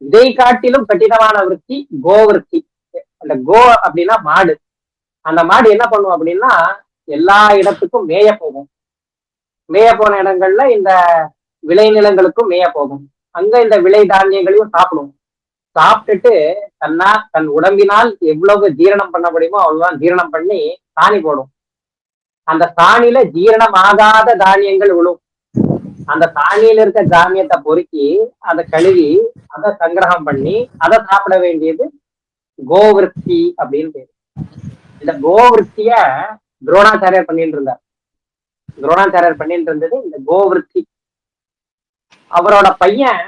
இதை காட்டிலும் கடினமான விருத்தி கோவிருத்தி. அந்த கோ அப்படின்னா மாடு. அந்த மாடு என்ன பண்ணும் அப்படின்னா எல்லா இடத்துக்கும் மேய போகும். மேய போன இடங்கள்ல இந்த விளைநிலங்களுக்கும் மேய போகும். அங்க இந்த விளை தானியங்களையும் சாப்பிடும். சாப்பிட்டுட்டு தன் உடம்பினால் எவ்வளவு ஜீரணம் பண்ண முடியுமோ அவ்வளவுதான் ஜீரணம் பண்ணி சாணி போடும். அந்த சாணியில ஜீரணம் ஆகாத தானியங்கள் விழும். அந்த சாணியில இருக்க தானியத்தை பொறுக்கி அதை கழுவி அதை சங்கிரகம் பண்ணி அதை சாப்பிட வேண்டியது கோவிருத்தி அப்படின்னு பேரு. இந்த கோவிருத்திய துரோணாச்சாரியர் பண்ணிட்டு இருந்தார். துரோணாச்சாரியர் பண்ணிட்டு இருந்தது இந்த கோவிருத்தி. அவரோட பையன்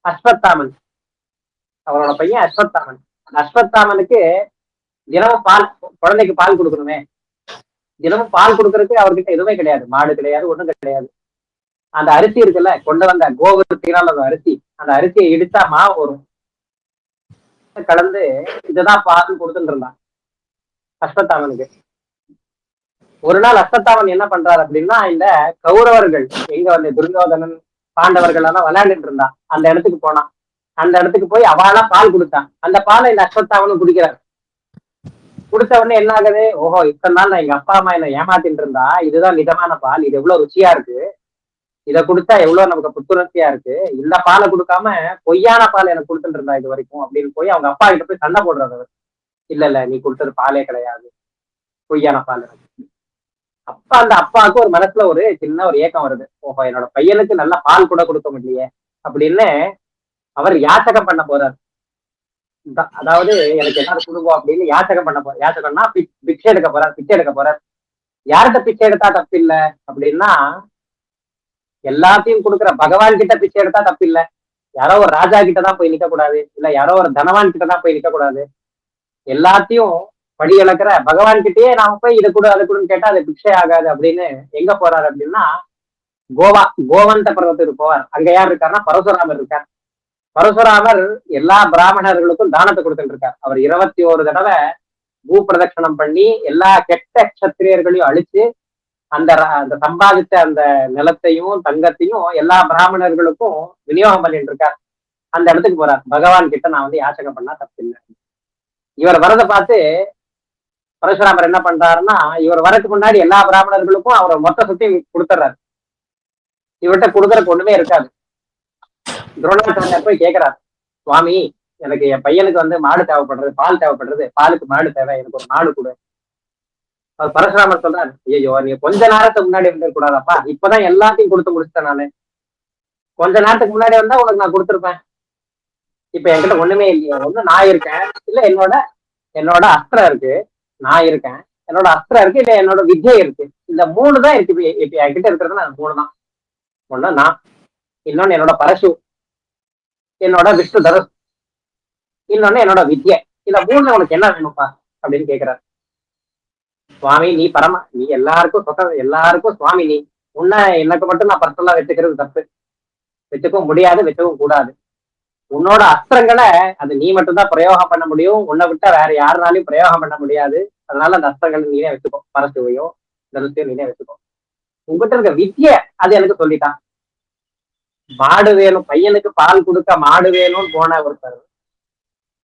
அஸ்வத்தாமன். அஸ்வத்தாமனுக்கு தினமும் பால், குழந்தைக்கு பால் கொடுக்கணுமே. தினமும் பால் கொடுக்கறதுக்கு அவர்கிட்ட எதுவுமே கிடையாது. மாடு கிடையாது, ஒண்ணும் கிடையாது. அந்த அரிசி இருக்குல்ல, கொண்டு வந்த கோவிருத்தினால அரிசி, அந்த அரிசியை இடித்தா மாவு வரும். கலந்து இதுதான் பால் கொடுத்துட்டு இருந்தான் அஸ்வத்தாமனுக்கு. ஒரு நாள் அஸ்வத்தாமன் என்ன பண்றாரு அப்படின்னா, இந்த கௌரவர்கள் எங்க வந்து துரியோதனன் பாண்டவர்கள் எல்லாம் விளையாண்டுட்டு இருந்தான், அந்த இடத்துக்கு போனான். அந்த இடத்துக்கு போய் அவளா பால் கொடுத்தான். அந்த பாலை இந்த அஸ்வத்தாமனும் குடிக்கிறார். குடித்த உடனே என்ன ஆகுது, ஓஹோ இத்தனை நாள் நான் எங்க அப்பா அம்மா என்ன ஏமாத்திட்டு இருந்தா, இதுதான் நிஜமான பால், இது எவ்வளவு ருச்சியா இருக்கு, இதை கொடுத்தா எவ்வளவு நமக்கு புத்துணர்ச்சியா இருக்கு, இந்த பாலை கொடுக்காம பொய்யான பால் எனக்கு கொடுத்துட்டு இருந்தா இது வரைக்கும் அப்படின்னு போய் அவங்க அப்பா கிட்ட போய் சண்டை போடுறாரு அவர். இல்ல நீ கொடுத்தது பாலே கிடையாது, பொய்யான பால். அப்ப அந்த அப்பாவுக்கு ஒரு மனசுல ஒரு சின்ன ஒரு ஏக்கம் வருது, ஓஹோ என்னோட பையனுக்கு நல்ல பால் கூட கொடுக்க முடியலையே அப்படின்னு அவர் யாச்சகம் பண்ண போறாரு. அதாவது எனக்கு எல்லாரும் கொடுக்கும் அப்படின்னு யாச்சகம் பண்ண போற. யாச்சகம்னா பிச்சை எடுக்க போறார். பிச்சை எடுக்க போறார். யார்கிட்ட பிச்சை எடுத்தா தப்பு இல்லை அப்படின்னா, எல்லாத்தையும் கொடுக்குற பகவான் கிட்ட பிச்சை எடுத்தா தப்பு இல்லை. யாரோ ஒரு ராஜா கிட்டதான் போய் நிக்க கூடாது, இல்ல யாரோ ஒரு தனவான் கிட்டதான் போய் நிக்க கூடாது. எல்லாத்தையும் படி இழக்கிற பகவான் கிட்டயே நாம போய் இதை கொடு அதை கொடுன்னு கேட்டா அது பிச்சை ஆகாது அப்படின்னு எங்க போறாரு அப்படின்னா கோவந்த பர்வத்துக்கு போவார். அங்க யார் இருக்காருன்னா பரசுராமர் இருக்கார். பரசுராமர் எல்லா பிராமணர்களுக்கும் தானத்தை கொடுத்துட்டு இருக்கார். அவர் 21 தடவை பூ பிரதட்சணம் பண்ணி எல்லா கெட்ட கஷத்திரியர்களையும் அழிச்சு அந்த சம்பாதித்த அந்த நிலத்தையும் தங்கத்தையும் எல்லா பிராமணர்களுக்கும் விநியோகம் பண்ணிட்டு இருக்கார். அந்த இடத்துக்கு போறார். பகவான் கிட்ட நான் வந்து யாச்சகம் பண்ணா தப்பில்லை. இவர் வரதை பார்த்து பரசுராமர் என்ன பண்றாருன்னா, இவர் வரதுக்கு முன்னாடி எல்லா பிராமணர்களுக்கும் அவர் மொத்த சொத்தி கொடுத்துட்றாரு. இவர்கிட்ட கொடுக்கறதுக்கு ஒண்ணுமே இருக்காது. துரோணாச்சாரியர் போய் கேட்கிறார், சுவாமி எனக்கு என் பையனுக்கு வந்து மாடு தேவைப்படுறது, பால் தேவைப்படுறது, பாலுக்கு மாடு தேவை, எனக்கு ஒரு மாடு கொடு. அவர் பரசுராமர் சொல்றாரு, ஐயோ நீ கொஞ்ச நேரத்துக்கு முன்னாடி வந்துட கூடாதாப்பா, இப்பதான் எல்லாத்தையும் கொடுத்து முடிச்சிட்டேன் நானு. கொஞ்ச நேரத்துக்கு முன்னாடி வந்தா உனக்கு நான் கொடுத்துருப்பேன். இப்ப என்கிட்ட ஒண்ணுமே இல்லையா, ஒண்ணு நான் இருக்கேன், இல்ல என்னோட அஸ்திரம் இருக்கு, நான் இருக்கேன், என்னோட அஸ்திரம் இருக்கு, இல்ல என்னோட வித்யை இருக்கு. இந்த 3 தான் இருக்கு. இப்ப என்கிட்ட இருக்கிறதுனா 3 தான். ஒண்ணு நான், இன்னொன்னு என்னோட பரசு, என்னோட விஷ்ணு தனுஷ், இன்னொன்னு என்னோட வித்யை. இந்த 3 உனக்கு என்ன வேணும்ப்பா அப்படின்னு கேட்கிறார். சுவாமி நீ எல்லாருக்கும் சுவாமி, நீ உன்ன எனக்கு மட்டும் நான் பர்சனலா வச்சுக்கிறது தப்பு. வச்சுக்கவும் முடியாது, வச்சுக்கவும் கூடாது. உன்னோட அஸ்திரங்களை அது நீ மட்டும்தான் பிரயோகம் பண்ண முடியும். உன்னை விட்டா வேற யாருனாலையும் பிரயோகம் பண்ண முடியாது. அதனால அந்த அஸ்திரங்களை நீனே வச்சுக்கோ, பரசுவையோ தனுஷையோ நீனே வச்சுக்கோ. உங்ககிட்ட இருக்க வித்யை அது எனக்கு சொல்லிட்டான். மாடு வேணும், பையனுக்கு பால் கொடுக்க மாடு வேணும்னு போன ஒருத்தர்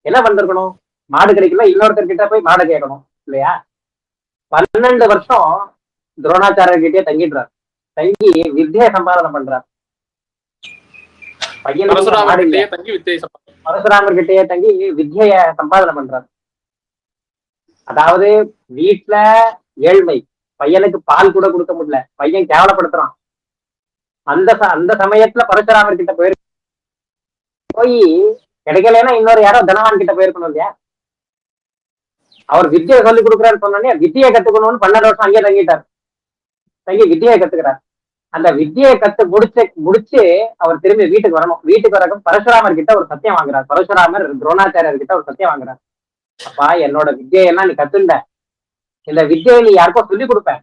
என்ன பண்ணிருக்கணும், மாடு கிடைக்கல, இன்னொருத்தர்கிட்ட போய் மாடு கேட்கணும் இல்லையா? 12 வருஷம் துரோணாச்சாரியர்கிட்டயே தங்கிடுறார். தங்கி வித்தியை சம்பாதனை பண்றார். பரசுராமர் கிட்டயே தங்கி வித்திய சம்பாதனை பண்றார். அதாவது வீட்டுல ஏழ்மை, பையனுக்கு பால் கூட கொடுக்க முடியல, பையன் கேவலப்படுத்துறான். அந்த சமயத்துல பரசுராமர் கிட்ட போய் கிடைக்கலன்னா இன்னொரு யாரோ தனவான் கிட்ட போயிருக்கணும் இல்லையா? அவர் வித்தியை சொல்லி கொடுக்குறாரு சொன்னோடனே வித்தியை கத்துக்கணும்னு 12 வருஷம் அங்கேயே தங்கிட்டார். தங்கி வித்தியை கத்துக்கிறார். அந்த வித்தியை முடிச்சு அவர் திரும்பி வீட்டுக்கு வரணும். வீட்டுக்கு வர பரசுராமர் கிட்ட ஒரு சத்தியம் வாங்குறார். பரசுராமர் துரோணாச்சாரியர் கிட்ட ஒரு சத்தியம் வாங்குறார். அப்பா என்னோட வித்தியெல்லாம் நீ கத்துண்ட, இந்த வித்தியை நீ யாருக்கும் சொல்லிக் கொடுப்பேன்,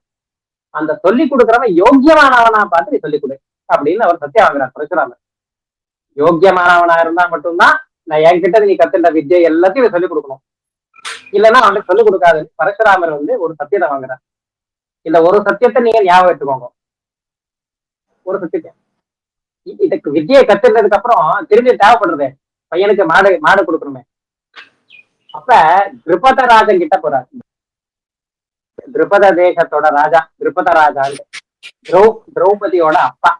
அந்த சொல்லிக் கொடுக்குறவன் யோக்கியமானவனா பார்த்து நீ சொல்லிக் கொடு அப்படின்னு அவர் சத்தியம் வாங்குறார் பரசுராமர். யோக்கியமானவனா இருந்தா மட்டும்தான் நான் என்கிட்ட நீ கத்துட்ட வித்யை எல்லாத்தையும் சொல்லிக் கொடுக்கணும், இல்லைன்னா அவனுக்கு சொல்லிக் கொடுக்காது. பரசுராமர் வந்து ஒரு சத்தியத்தை வாங்குறார். இந்த ஒரு சத்தியத்தை நீங்க ஞாபகம் வச்சுக்கோங்க. ஒரு சத்தியத்தை இதுக்கு வித்தியை கத்துனதுக்கு அப்புறம் திரும்பி தேவைப்படுறது பையனுக்கு மாடு மாடு கொடுக்கணுமே. அப்ப திருப்பதராஜன் கிட்ட போறாரு. திருப்பத தேசத்தோட ராஜா திருப்பத ராஜா, திரௌபதியோட அப்பா.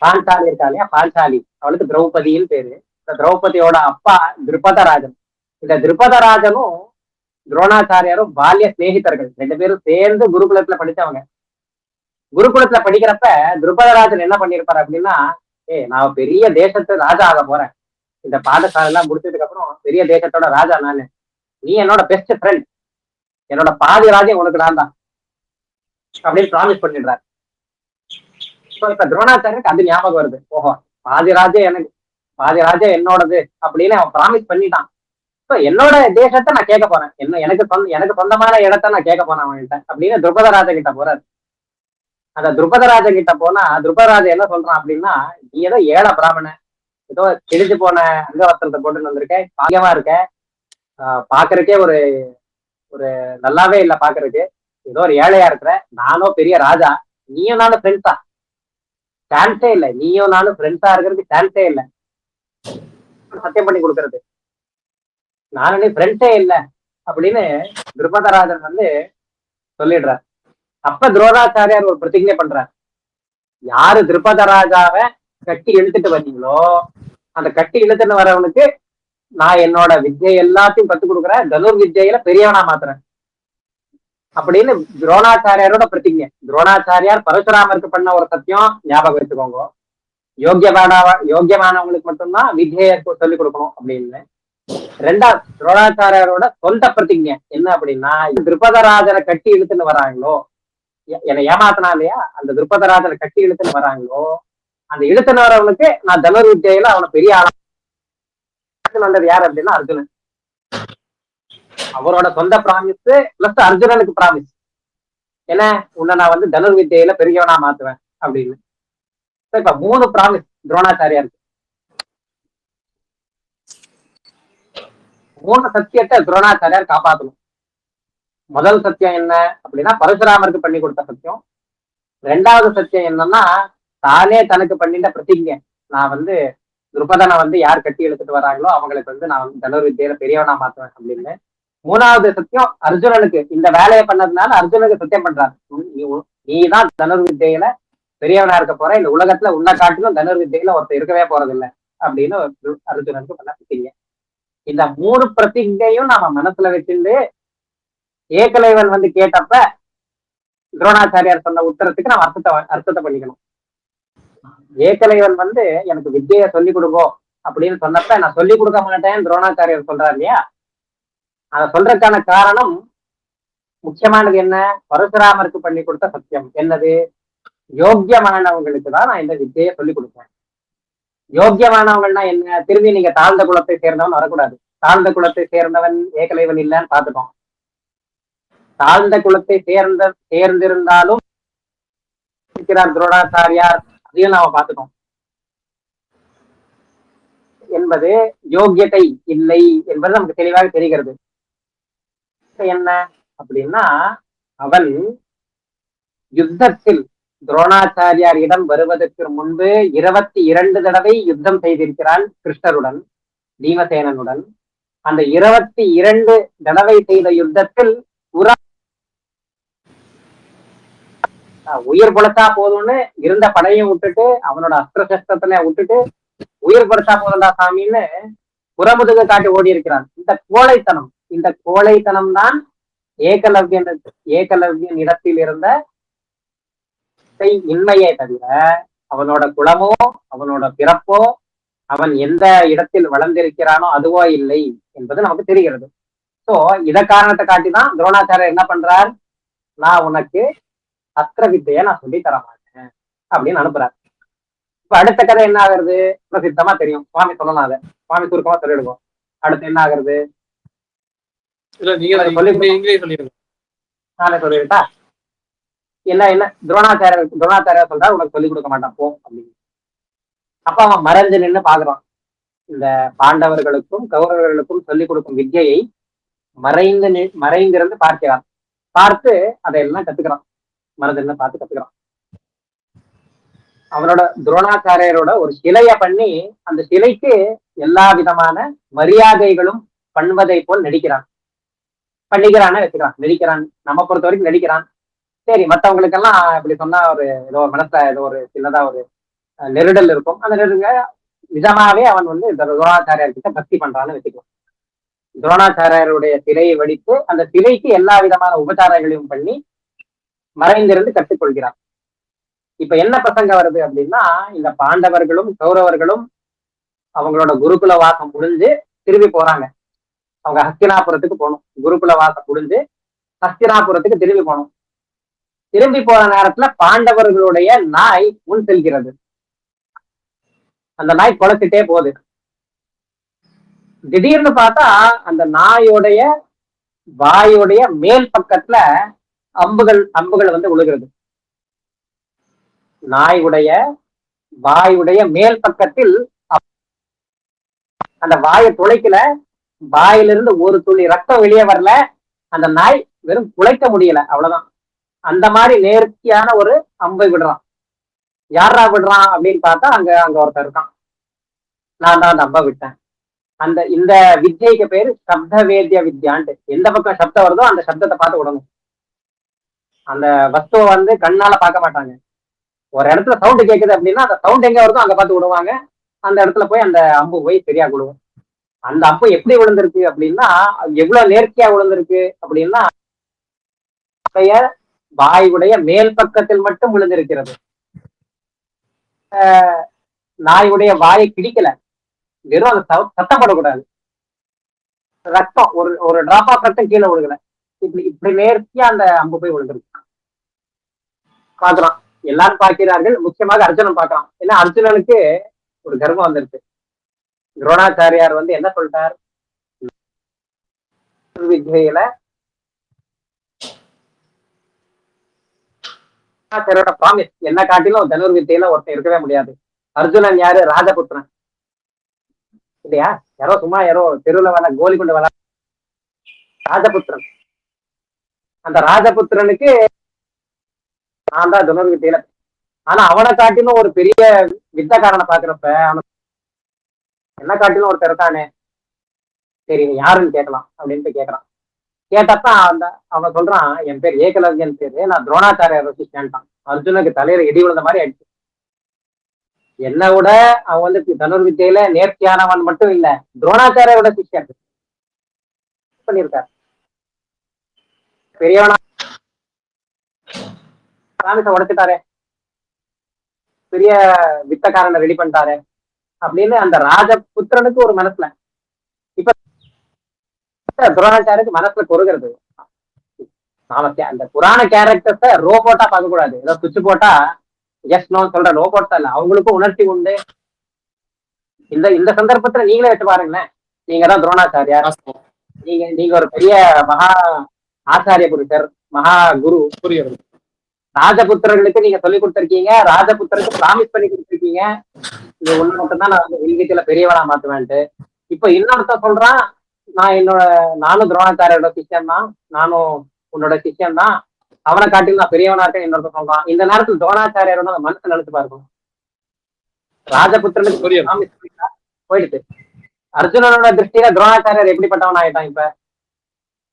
பாஞ்சாலி இருக்கா இல்லையா, பாஞ்சாலி அவளுக்கு திரௌபதின்னு பேரு. இந்த திரௌபதியோட அப்பா திருப்பதராஜன். இந்த திருப்பதராஜனும் துரோணாச்சாரியாரும் பால்ய சிநேகிதர்கள். 2 பேரும் சேர்ந்து குருகுலத்துல படிச்சவங்க. குருகுலத்துல படிக்கிறப்ப திருப்பதராஜன் என்ன பண்ணிருப்பாரு அப்படின்னா, நான் பெரிய தேசத்து ராஜா ஆக போறேன், இந்த பாடசாலை எல்லாம் முடிச்சதுக்கு அப்புறம் பெரிய தேசத்தோட ராஜா நானு, நீ என்னோட பெஸ்ட் ஃப்ரெண்ட், என்னோட பாதி ராஜ்யம் உனக்கு நான் தான் அப்படின்னு ப்ராமிஸ் பண்ணிடுறாரு. இப்ப துரோணாச்சாரியருக்கு அது ஞாபகம் வருது. ஓஹோ, பாதி ராஜ்யம் எனக்கு, பாதி ராஜ்யம் என்னோடது அப்படின்னு அவன் ப்ராமிஸ் பண்ணிட்டான். என்னோட தேசத்தை நான் கேட்க போறேன், எனக்கு சொந்தமான இடத்த நான் கேட்க போறேன் அவன்கிட்ட அப்படின்னு துருபதராஜன் கிட்ட போறாரு. அந்த துருபதராஜன் கிட்ட போனா துருபதராஜன் என்ன சொல்றான் அப்படின்னா, நீ ஏதோ ஏழை பிராமணன், ஏதோ கிழிஞ்சு போன அங்கவஸ்திரத்தை போட்டுன்னு வந்திருக்க, பாக்கியமா இருக்க, பாக்குறதுக்கே ஒரு ஒரு நல்லாவே இல்லை பாக்குறதுக்கு, ஏதோ ஒரு ஏழையா இருக்கிற, நானும் பெரிய ராஜா, நீயும் நானும் ஃப்ரெண்ட்ஸா, சான்ஸே இல்லை, நீயும் நானும் ஃப்ரெண்ட்ஸா இருக்கிறதுக்கு சான்ஸே இல்லை, சத்தியம் பண்ணி கொடுக்கறது, நானே ஃப்ரெண்ட்ஸே இல்லை அப்படின்னு திருப்பதராஜன் வந்து சொல்லிடுறார். அப்ப துரோணாச்சாரியார் ஒரு பிரதிஜை பண்றார், யாரு திருப்பதராஜாவை கட்டி இழுத்துட்டு வந்தீங்களோ அந்த கட்டி இழுத்துட்டு வரவனுக்கு நான் என்னோட வித்யை எல்லாத்தையும் கத்துக் கொடுக்குறேன், தனுர் வித்யில பெரியவனா மாத்துறேன் அப்படின்னு துரோணாச்சாரியாரோட பிரதிஜை. துரோணாச்சாரியார் பரசுராமருக்கு பண்ண ஒரு சத்தியம் ஞாபகம் வச்சுக்கோங்க, யோக்கியமானவங்களுக்கு மட்டும்தான் வித்யை சொல்லிக் கொடுக்கணும் அப்படின்னு. 2வது துரோணாச்சாரியாரோட சொந்த பிரதிஜை என்ன அப்படின்னா, திருப்பதராஜனை கட்டி இழுத்துன்னு வராங்களோ, என்னை ஏமாத்தினா இல்லையா, அந்த திருப்பதராஜனை கட்டி இழுத்துன்னு வராங்களோ, அந்த இழுத்துன்னு வரவனுக்கு நான் தனுர் வித்யில அவனை பெரிய ஆளா வந்தது யாரு அப்படின்னா அர்ஜுனன். அவரோட சொந்த பிராமிஸ் பிளஸ் அர்ஜுனனுக்கு பிராமிஸ் என்ன, உன்னை நான் வந்து தனுர் வித்யில பெரியவனா மாத்துவேன் அப்படின்னு. இப்ப 3 பிராமிஸ் துரோணாச்சாரியாருக்கு. 3 சத்தியத்தை துரோணாச்சாரியார் காப்பாற்றணும். முதல் சத்தியம் என்ன அப்படின்னா பரசுராமருக்கு பண்ணி கொடுத்த சத்தியம். 2வது சத்தியம் என்னன்னா, தானே தனக்கு பண்ணிட்ட பிரதிஜை, நான் வந்து துருபதனை வந்து யார் கட்டி எடுத்துட்டு வராங்களோ அவங்களுக்கு வந்து நான் வந்து தனுர் வித்யில பெரியவனா மாத்துவேன் அப்படின்னு. 3வது சத்தியம் அர்ஜுனனுக்கு, இந்த வேலையை பண்ணதுனால அர்ஜுனுக்கு சத்தியம் பண்றாரு, நீதான் தனுர் வித்யில பெரியவனா இருக்க போற, இந்த உலகத்துல உன்னை காட்டிலும் தனுர் வித்யில ஒருத்தர் இருக்கவே போறதில்லை அப்படின்னு அர்ஜுனனுக்கு பண்ண பிரதிஜை. இந்த 3 பிரதிஜையும் நாம மனசுல வச்சுட்டு ஏகலைவன் வந்து கேட்டப்ப துரோணாச்சாரியார் சொன்ன உத்தரத்துக்கு நம்ம அர்த்தத்தை பண்ணிக்கணும். ஏகலைவன் வந்து எனக்கு வித்யை சொல்லிக் கொடுங்கோ அப்படின்னு சொன்னப்ப நான் சொல்லிக் கொடுக்க மாட்டேன்னு துரோணாச்சாரியார் சொல்றாரு இல்லையா, அதை சொல்றதுக்கான காரணம் முக்கியமானது என்ன, பரசுராமருக்கு பண்ணி கொடுத்த சத்தியம் என்னது, யோக்கியமானவங்களுக்கு தான் நான் இந்த வித்யை சொல்லிக் கொடுப்பேன். யோக்கியமானவங்கன்னா என்ன, திரும்பி நீங்க தாழ்ந்த குலத்தை சேர்ந்தவன் வரக்கூடாது. தாழ்ந்த குலத்தை சேர்ந்தவன் ஏகலைவன் இல்லைன்னு பார்த்துட்டோம். தாழ்ந்த குலத்தை சேர்ந்திருந்தாலும் துரோணாச்சாரியார், அதையும் நாம பார்த்துட்டோம். என்பது யோக்கியத்தை இல்லை என்பது நமக்கு தெளிவாக தெரிகிறது. என்ன அப்படின்னா, அவன் யுத்தத்தில் துரோணாச்சாரியாரிடம் வருவதற்கு முன்பு 22 தடவை யுத்தம் செய்திருக்கிறான் கிருஷ்ணருடன், பீமசேனனுடன். அந்த 22 தடவை செய்த யுத்தத்தில் உயிர் பொழைச்சா போதும்னு இருந்த படையும் விட்டுட்டு, அவனோட அஸ்திர சஸ்திரத்தில விட்டுட்டு உயிர் பொழைச்சா போதும்டா சாமின்னு புறமுதுகு காட்டி ஓடி இருக்கிறான். இந்த கோழைத்தனம் தான் ஏகலவ்யன் இடத்தில் இருந்த இன்மையே தவிர அவனோட குலமோ அவனோட பிறப்போ அவன் எந்த இடத்தில் வளர்ந்திருக்கிறானோ அதுவோ இல்லை என்பது நமக்கு தெரிகிறது. சோ இத காரணத்தை காட்டிதான் துரோணாச்சாரியர் என்ன பண்றார், நான் உனக்கு அஸ்திர வித்தையை நான் சொல்லி தர மாட்டேன் அப்படின்னு அனுப்புறாரு. இப்ப அடுத்த கதை என்ன ஆகுறது பிரசித்தமா தெரியும், சுவாமி சொல்லலாம், அதை சுவாமி சுருக்கமா சொல்லிடுவோம். அடுத்து என்ன ஆகுறது, நானே சொல்லிவிட்டா என்ன துரோணாச்சாரியர் சொல்றா உனக்கு சொல்லிக் கொடுக்க மாட்டான் போ அப்படின்னு. அப்ப அவன் மறைஞ்சு நின்று பாக்குறான், இந்த பாண்டவர்களுக்கும் கௌரவர்களுக்கும் சொல்லிக் கொடுக்கும் வித்யையை மறைந்திருந்து பார்க்கிறான். பார்த்து அதையெல்லாம் கத்துக்கிறான். மறந்து பார்த்து கத்துக்கிறான். அவனோட துரோணாச்சாரியரோட ஒரு சிலைய பண்ணி அந்த சிலைக்கு எல்லா விதமான மரியாதைகளும் பண்ணுவதை போல் நடிக்கிறான். பண்ணிக்கிறான்னு வச்சுக்கிறான். நடிக்கிறான், நம்ம பொறுத்த வரைக்கும் நடிக்கிறான். சரி, மற்றவங்களுக்கெல்லாம் இப்படி சொன்னா ஒரு ஏதோ ஒரு மனசுல ஏதோ ஒரு சின்னதா ஒரு நெருடல் இருக்கும். அந்த நெருங்க நிஜமாவே அவன் வந்து இந்த துரோணாச்சாரியர்கிட்ட பக்தி பண்றான்னு வச்சுக்கலாம். துரோணாச்சாரியருடைய சிலையை வடித்து அந்த சிலைக்கு எல்லா விதமான உபச்சாரங்களையும் பண்ணி மறைந்திருந்து கற்றுக்கொள்கிறான். இப்ப என்ன பிரசங்கம் வருது அப்படின்னா, இந்த பாண்டவர்களும் கௌரவர்களும் அவங்களோட குருகுல வாசம் முடிஞ்சு திரும்பி போறாங்க. அவங்க ஹஸ்தினாபுரத்துக்கு போகணும். குருகுல வாசம் முடிஞ்சு ஹஸ்தினாபுரத்துக்கு திரும்பி போகணும். திரும்பி போற நேரத்துல பாண்டவர்களுடைய நாய் முன் செல்கிறது. அந்த நாய் குலைச்சிட்டே போகுது. திடீர்னு பார்த்தா அந்த நாயோடைய வாயுடைய மேல் பக்கத்துல அம்புகள் வந்து விழுகிறது. நாயுடைய வாயுடைய மேல் பக்கத்தில் அந்த வாயை துளைக்கல, வாயிலிருந்து ஒரு துளி ரத்தம் வெளியே வரல. அந்த நாய் வெறும் குலைக்க முடியல, அவ்வளவுதான். அந்த மாதிரி நேர்த்தியான ஒரு அம்பை விடுறான். யாரா விடுறான் அப்படின்னு பார்த்தா அங்க ஒருத்தர் இருக்கான். நான் தான் அந்த அம்பை விட்டேன். இந்த வித்யைக்கு பேரு சப்த வேத்திய வித்யான்ட்டு. எந்த பக்கம் சப்தம் வருதோ அந்த சப்தத்தை பார்த்து விடணும். அந்த வஸ்துவை வந்து கண்ணால பார்க்க மாட்டாங்க. ஒரு இடத்துல சவுண்ட் கேட்குது அப்படின்னா அந்த சவுண்ட் எங்க வருதோ அங்க பார்த்து விடுவாங்க. அந்த இடத்துல போய் அந்த அம்பு போய் சரியா விடுவோம். அந்த அம்பு எப்படி விழுந்திருக்கு அப்படின்னா, எவ்வளவு நேர்த்தியா விழுந்திருக்கு அப்படின்னா, வாயுடைய மேல் பக்கத்தில் மட்டும் விழுந்திருக்கிறது. நாயுடைய வாயை கிடிக்கல, வெறும் அந்த சத்தப்படக்கூடாது. ரத்தம் ஒரு டிராப் ஆஃப் ரத்தம் கீழே விழுகல. இப்படி நேர்த்தியா அந்த அம்பு போய் விழுந்திருக்கு. பாக்குறான், எல்லாரும் பார்க்கிறார்கள். முக்கியமாக அர்ஜுனன் பார்க்கறான். ஏன்னா அர்ஜுனனுக்கு ஒரு கர்வம் வந்துருக்கு. துரோணாச்சாரியார் வந்து என்ன சொல்லிட்டார், வித்யில ப்ராமிஸ், என்ன காட்டிலும் தனுர் வித்தியில ஒருத்தன் இருக்கவே முடியாது. அர்ஜுனன் யாரு? ராஜபுத்திரன் இல்லையா? யாரோ தெருவுல வேலை கோலி கொண்டு வேலை, ராஜபுத்திரன். அந்த ராஜபுத்திரனுக்கு நான் தான் தனுர் வித்தியில. ஆனா அவனை காட்டிலும் ஒரு பெரிய வித்தக்காரனை பாக்குறப்ப அவனுக்கு என்ன காட்டிலும் ஒருத்தர் இருக்கானே, சரி யாருன்னு கேட்கலாம் அப்படின்ட்டு கேட்கறான். கேட்டப்ப அவன் சொல்றான், என் பேர் ஏகலவ்யன் பேரு, நான் துரோணாச்சாரியர் சிஷ்யன்ட்டான். அர்ஜுனுக்கு தலையில இடி விழுந்த மாதிரி ஆயிடுச்சு. என்னை விட அவன் வந்து தனுர் வித்தியில நேர்த்தியானவன் மட்டும் இல்ல, துரோணாச்சாரியோட சிஷ்யன் பண்ணியிருக்காரு. பெரியவனா ராமிச உடைச்சிட்டாரே, பெரிய வித்தக்காரனை ரெடி பண்ணிட்டாரு அப்படின்னு அந்த ராஜபுத்திரனுக்கு ஒரு மனசுல. இப்ப துரோணாச்சாரியருக்கு மனசுல கொருகிறது. நாம அந்த புராண கேரக்டர்ஸ ரோபோட்டா பார்க்க கூடாது. ஏதோ சுவிட்ச் போட்டா எஸ் நோ சொல்ற ரோபோட்ஸா இல்ல, அவங்களுக்கும் உணர்ச்சி உண்டு. இந்த சந்தர்ப்பத்துல நீங்களே வச்சு பாருங்களேன். நீங்க தான் துரோணாச்சாரியார், நீங்க ஒரு பெரிய மகா ஆச்சாரிய புருஷர், மகா குரு. ராஜபுத்திரர்களுக்கு நீங்க சொல்லி கொடுத்திருக்கீங்க, ராஜபுத்திரருக்கு ப்ராமிஸ் பண்ணி கொடுத்திருக்கீங்க, இது ஒண்ணு மட்டும் தான் நான் வில்வித்தியில பெரியவனா மாத்துவேன்ட்டு. இப்ப இன்னொருத்த சொல்றான், நானும் துரோணாச்சாரியோட சிஷ்யன் தான், நானும் உன்னோட சிஷ்யன் தான், அவனை காட்டிலும் நான் பெரியவனா இருக்கேன் இன்னொருத்த சொல்றான். இந்த நேரத்தில் துரோணாச்சாரியோட மனசு நினைச்சு பாருங்க. ராஜபுத்திரனுக்கு போயிடுச்சு. அர்ஜுனனோட திருஷ்டியில துரோணாச்சாரியர் எப்படிப்பட்டவன் ஆயிட்டான்? இப்ப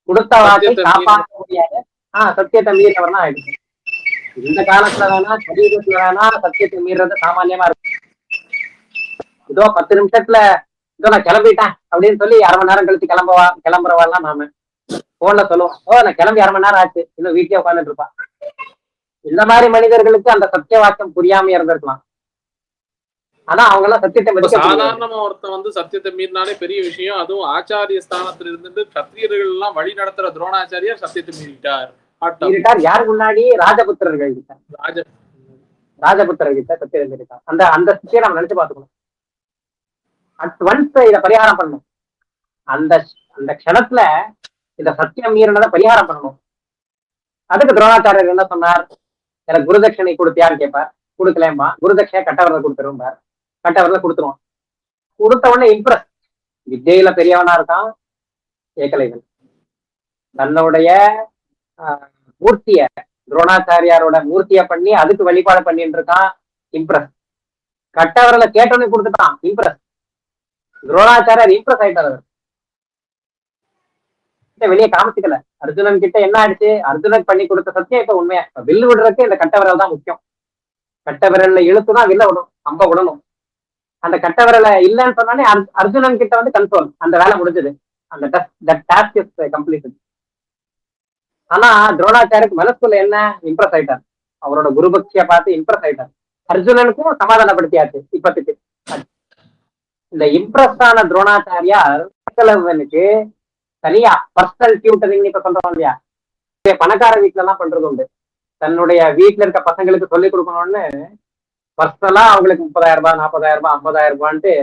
கொடுத்த வாக்கை காப்பாற்ற முடியாது, சத்தியத்தை மீறியவர்னா ஆயிடுச்சு. இந்த காலத்துல வேணா, சரீரத்துல வேணா சத்தியத்தை மீறது சாமானியமா இருக்கு. இதோ 10 நிமிஷத்துல இதோ நான் கிளம்பிட்டேன் அப்படின்னு சொல்லி 1/2 மணி நேரம் கழிச்சு கிளம்புறவாள்லாம் நாம போன்ல சொல்லுவோம், நான் கிளம்பி 1/2 மணி நேரம் ஆச்சு, இன்னும் வீட்லயே உட்காந்துட்டு இருப்பான். இந்த மாதிரி மனிதர்களுக்கு அந்த சத்திய வாக்கியம் புரியாம இருந்திருக்கலாம். ஆனா அவங்க எல்லாம் சத்தியத்தை சாதாரணமா ஒருத்தன் வந்து சத்தியத்தை மீறினாலே பெரிய விஷயம். அதுவும் ஆச்சாரிய ஸ்தானத்துல இருந்துட்டு கத்திரியர்கள் எல்லாம் வழி நடத்துற துரோணாச்சாரியார் சத்தியத்தை மீறிட்டார். யாருக்கு முன்னாடி? ராஜபுத்திரர்கள் கிட்ட சத்தியத்தை மீறிட்டார். அந்த சத்தியை நம்ம நினைச்சு பார்த்துக்கணும். அட் ஒன்ஸ் இதை பரிகாரம் பண்ணணும். அந்த க்ஷணத்துல இந்த சத்தியம் மீறினதை பரிகாரம் பண்ணணும். அதுக்கு துரோணாச்சாரியர் என்ன சொன்னார்? எனக்கு குருதட்சணை கொடுத்தியான்னு கேட்பார். கொடுக்கலேம்பா. குருதட்சணை கட்டவரல கொடுத்துருவார். கட்டவரல கொடுத்துருவோம். கொடுத்த உடனே இம்ப்ரெஸ். வித்யில பெரியவனா இருக்கான் ஏகலைவன். தன்னுடைய மூர்த்திய, துரோணாச்சாரியாரோட மூர்த்திய பண்ணி அதுக்கு வழிபாடு பண்ணிட்டு இருக்கான், இம்ப்ரெஸ். கட்டவரல கேட்டோன்னு கொடுத்துட்டான், இம்ப்ரெஸ். துரோணாச்சாரியார் இம்ப்ரெஸ் ஆயிட்டார். வெளியே காமிச்சுக்கல. அர்ஜுனன் கிட்ட என்ன ஆயிடுச்சு, அர்ஜுனன் பண்ணி கொடுத்த சத்தியம் இப்ப உண்மையா. வில்லு விடுறதுக்கு இந்த கட்ட விரல் தான் முக்கியம். கட்ட விரல்ல இழுத்துதான் வில்ல விடும், அம்ப விடணும். அந்த கட்ட விரல இல்லைன்னு சொன்னாலே அர்ஜுனன் கிட்ட வந்து கன்சோல், அந்த வேலை முடிஞ்சது. அந்த டாஸ்க் இஸ் கம்ப்ளீட்டட். ஆனா துரோணாச்சாரியருக்கு மனசுல என்ன, இம்ப்ரெஸ் ஆயிட்டார். அவரோட குருபக்திய பார்த்து இம்ப்ரெஸ் ஆயிட்டார். அர்ஜுனனுக்கும் சமாதானப்படுத்தியாச்சு இப்பத்துக்கு. இந்த இம்ப்ரெஸ் ஆன துரோணாச்சாரியார் ஏகலவனுக்கு தனியா பர்சனல் டியூட்டரிங் இப்ப சொல்றோம் இல்லையா, பணக்கார வீட்டுல எல்லாம் பண்றது உண்டு. தன்னுடைய வீட்டுல இருக்க பசங்களுக்கு சொல்லிக் கொடுக்கணும்னு பர்சனலா அவங்களுக்கு 30,000 ரூபாய், 40,000 ரூபாய், 50,000 ரூபான்ட்டு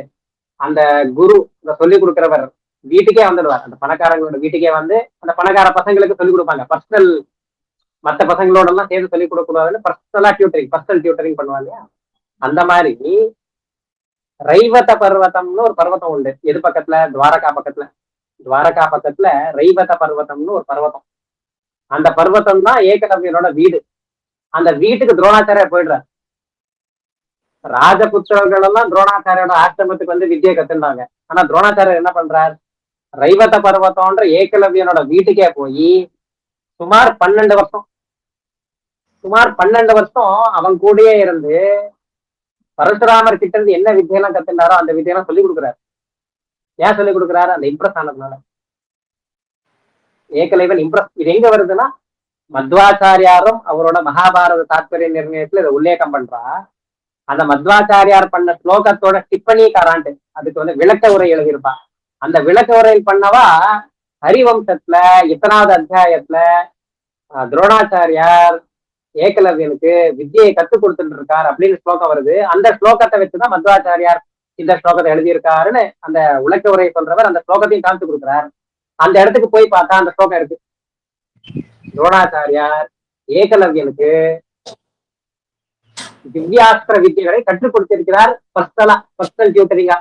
அந்த குரு சொல்லிக் கொடுக்கிறவர் வீட்டுக்கே வந்துடுவார். அந்த பணக்காரங்களோட வீட்டுக்கே வந்து அந்த பணக்கார பசங்களுக்கு சொல்லிக் கொடுப்பாங்க. பர்சனல், மற்ற பசங்களோட எல்லாம் சேர்ந்து சொல்லிக் கொடுக்க கூடாதுன்னு பர்சனலா டியூட்டரிங், பர்சனல் டியூட்டரிங் பண்ணுவாங்க. அந்த மாதிரி ரைவத பர்வதம்னு ஒரு பர்வதம் உண்டு. எது பக்கத்துல, துவாரகா பக்கத்துல. துவாரகா பக்கத்துல ரைவத பர்வதம்னு ஒரு பர்வதம். அந்த பர்வதம் தான் ஏகலவ்யனோட வீடு. அந்த வீட்டுக்கு துரோணாச்சாரியா போயிடுறார். ராஜபுத்திரர்கள் எல்லாம் துரோணாச்சாரியோட ஆசிரமத்துக்கு வந்து வித்தியை கத்துனாங்க. ஆனா துரோணாச்சாரியர் என்ன பண்றார், ரைவத பர்வதம்ன்ற ஏகலவ்யனோட வீட்டுக்கே போய் சுமார் 12 வருஷம் அவன் கூடயே இருந்து பரசுராமர் கிட்ட இருந்து என்ன வித்தியெல்லாம் கத்துனாரோ அந்த வித்தியெல்லாம் சொல்லிக் கொடுக்குறாரு. ஏன் சொல்லிக் கொடுக்குறாரு, அந்த இம்ப்ரெஸ் ஆனதுனால. ஏகலைவன் இம்ப்ரெஸ். இது எங்க வருதுன்னா, மத்வாச்சாரியாரும் அவரோட மகாபாரத தாத்பரிய நிர்ணயத்துல இதை உல்லேகம் பண்றா. அந்த மத்வாச்சாரியார் பண்ண ஸ்லோகத்தோட டிப்பணிக்காரான்ட்டு அதுக்கு வந்து விளக்க உரை எழுதியிருப்பா. அந்த விளக்க உரையில் பண்ணவா ஹரிவம்சத்துல இத்தனாவது அத்தியாயத்துல துரோணாச்சாரியார் ஏகலவ்யனுக்கு வித்தியை கத்துக் கொடுத்துட்டு இருக்கார் அப்படின்னு ஸ்லோகம் வருது. அந்த ஸ்லோகத்தை வச்சுதான் மத்வாச்சாரியார் இந்த ஸ்லோகத்தை எழுதியிருக்காருன்னு அந்த விளக்க உரை சொல்றவர் அந்த ஸ்லோகத்தையும் காமிச்சு கொடுக்குறார். அந்த இடத்துக்கு போய் பார்த்தா அந்த ஸ்லோகம் இருக்கு. துரோணாச்சாரியார் ஏகலவ்யனுக்கு திவ்யாஸ்திர வித்தியைகளை கற்றுக் கொடுத்திருக்கிறார், பர்சனல் டியூட்டரிங்கா.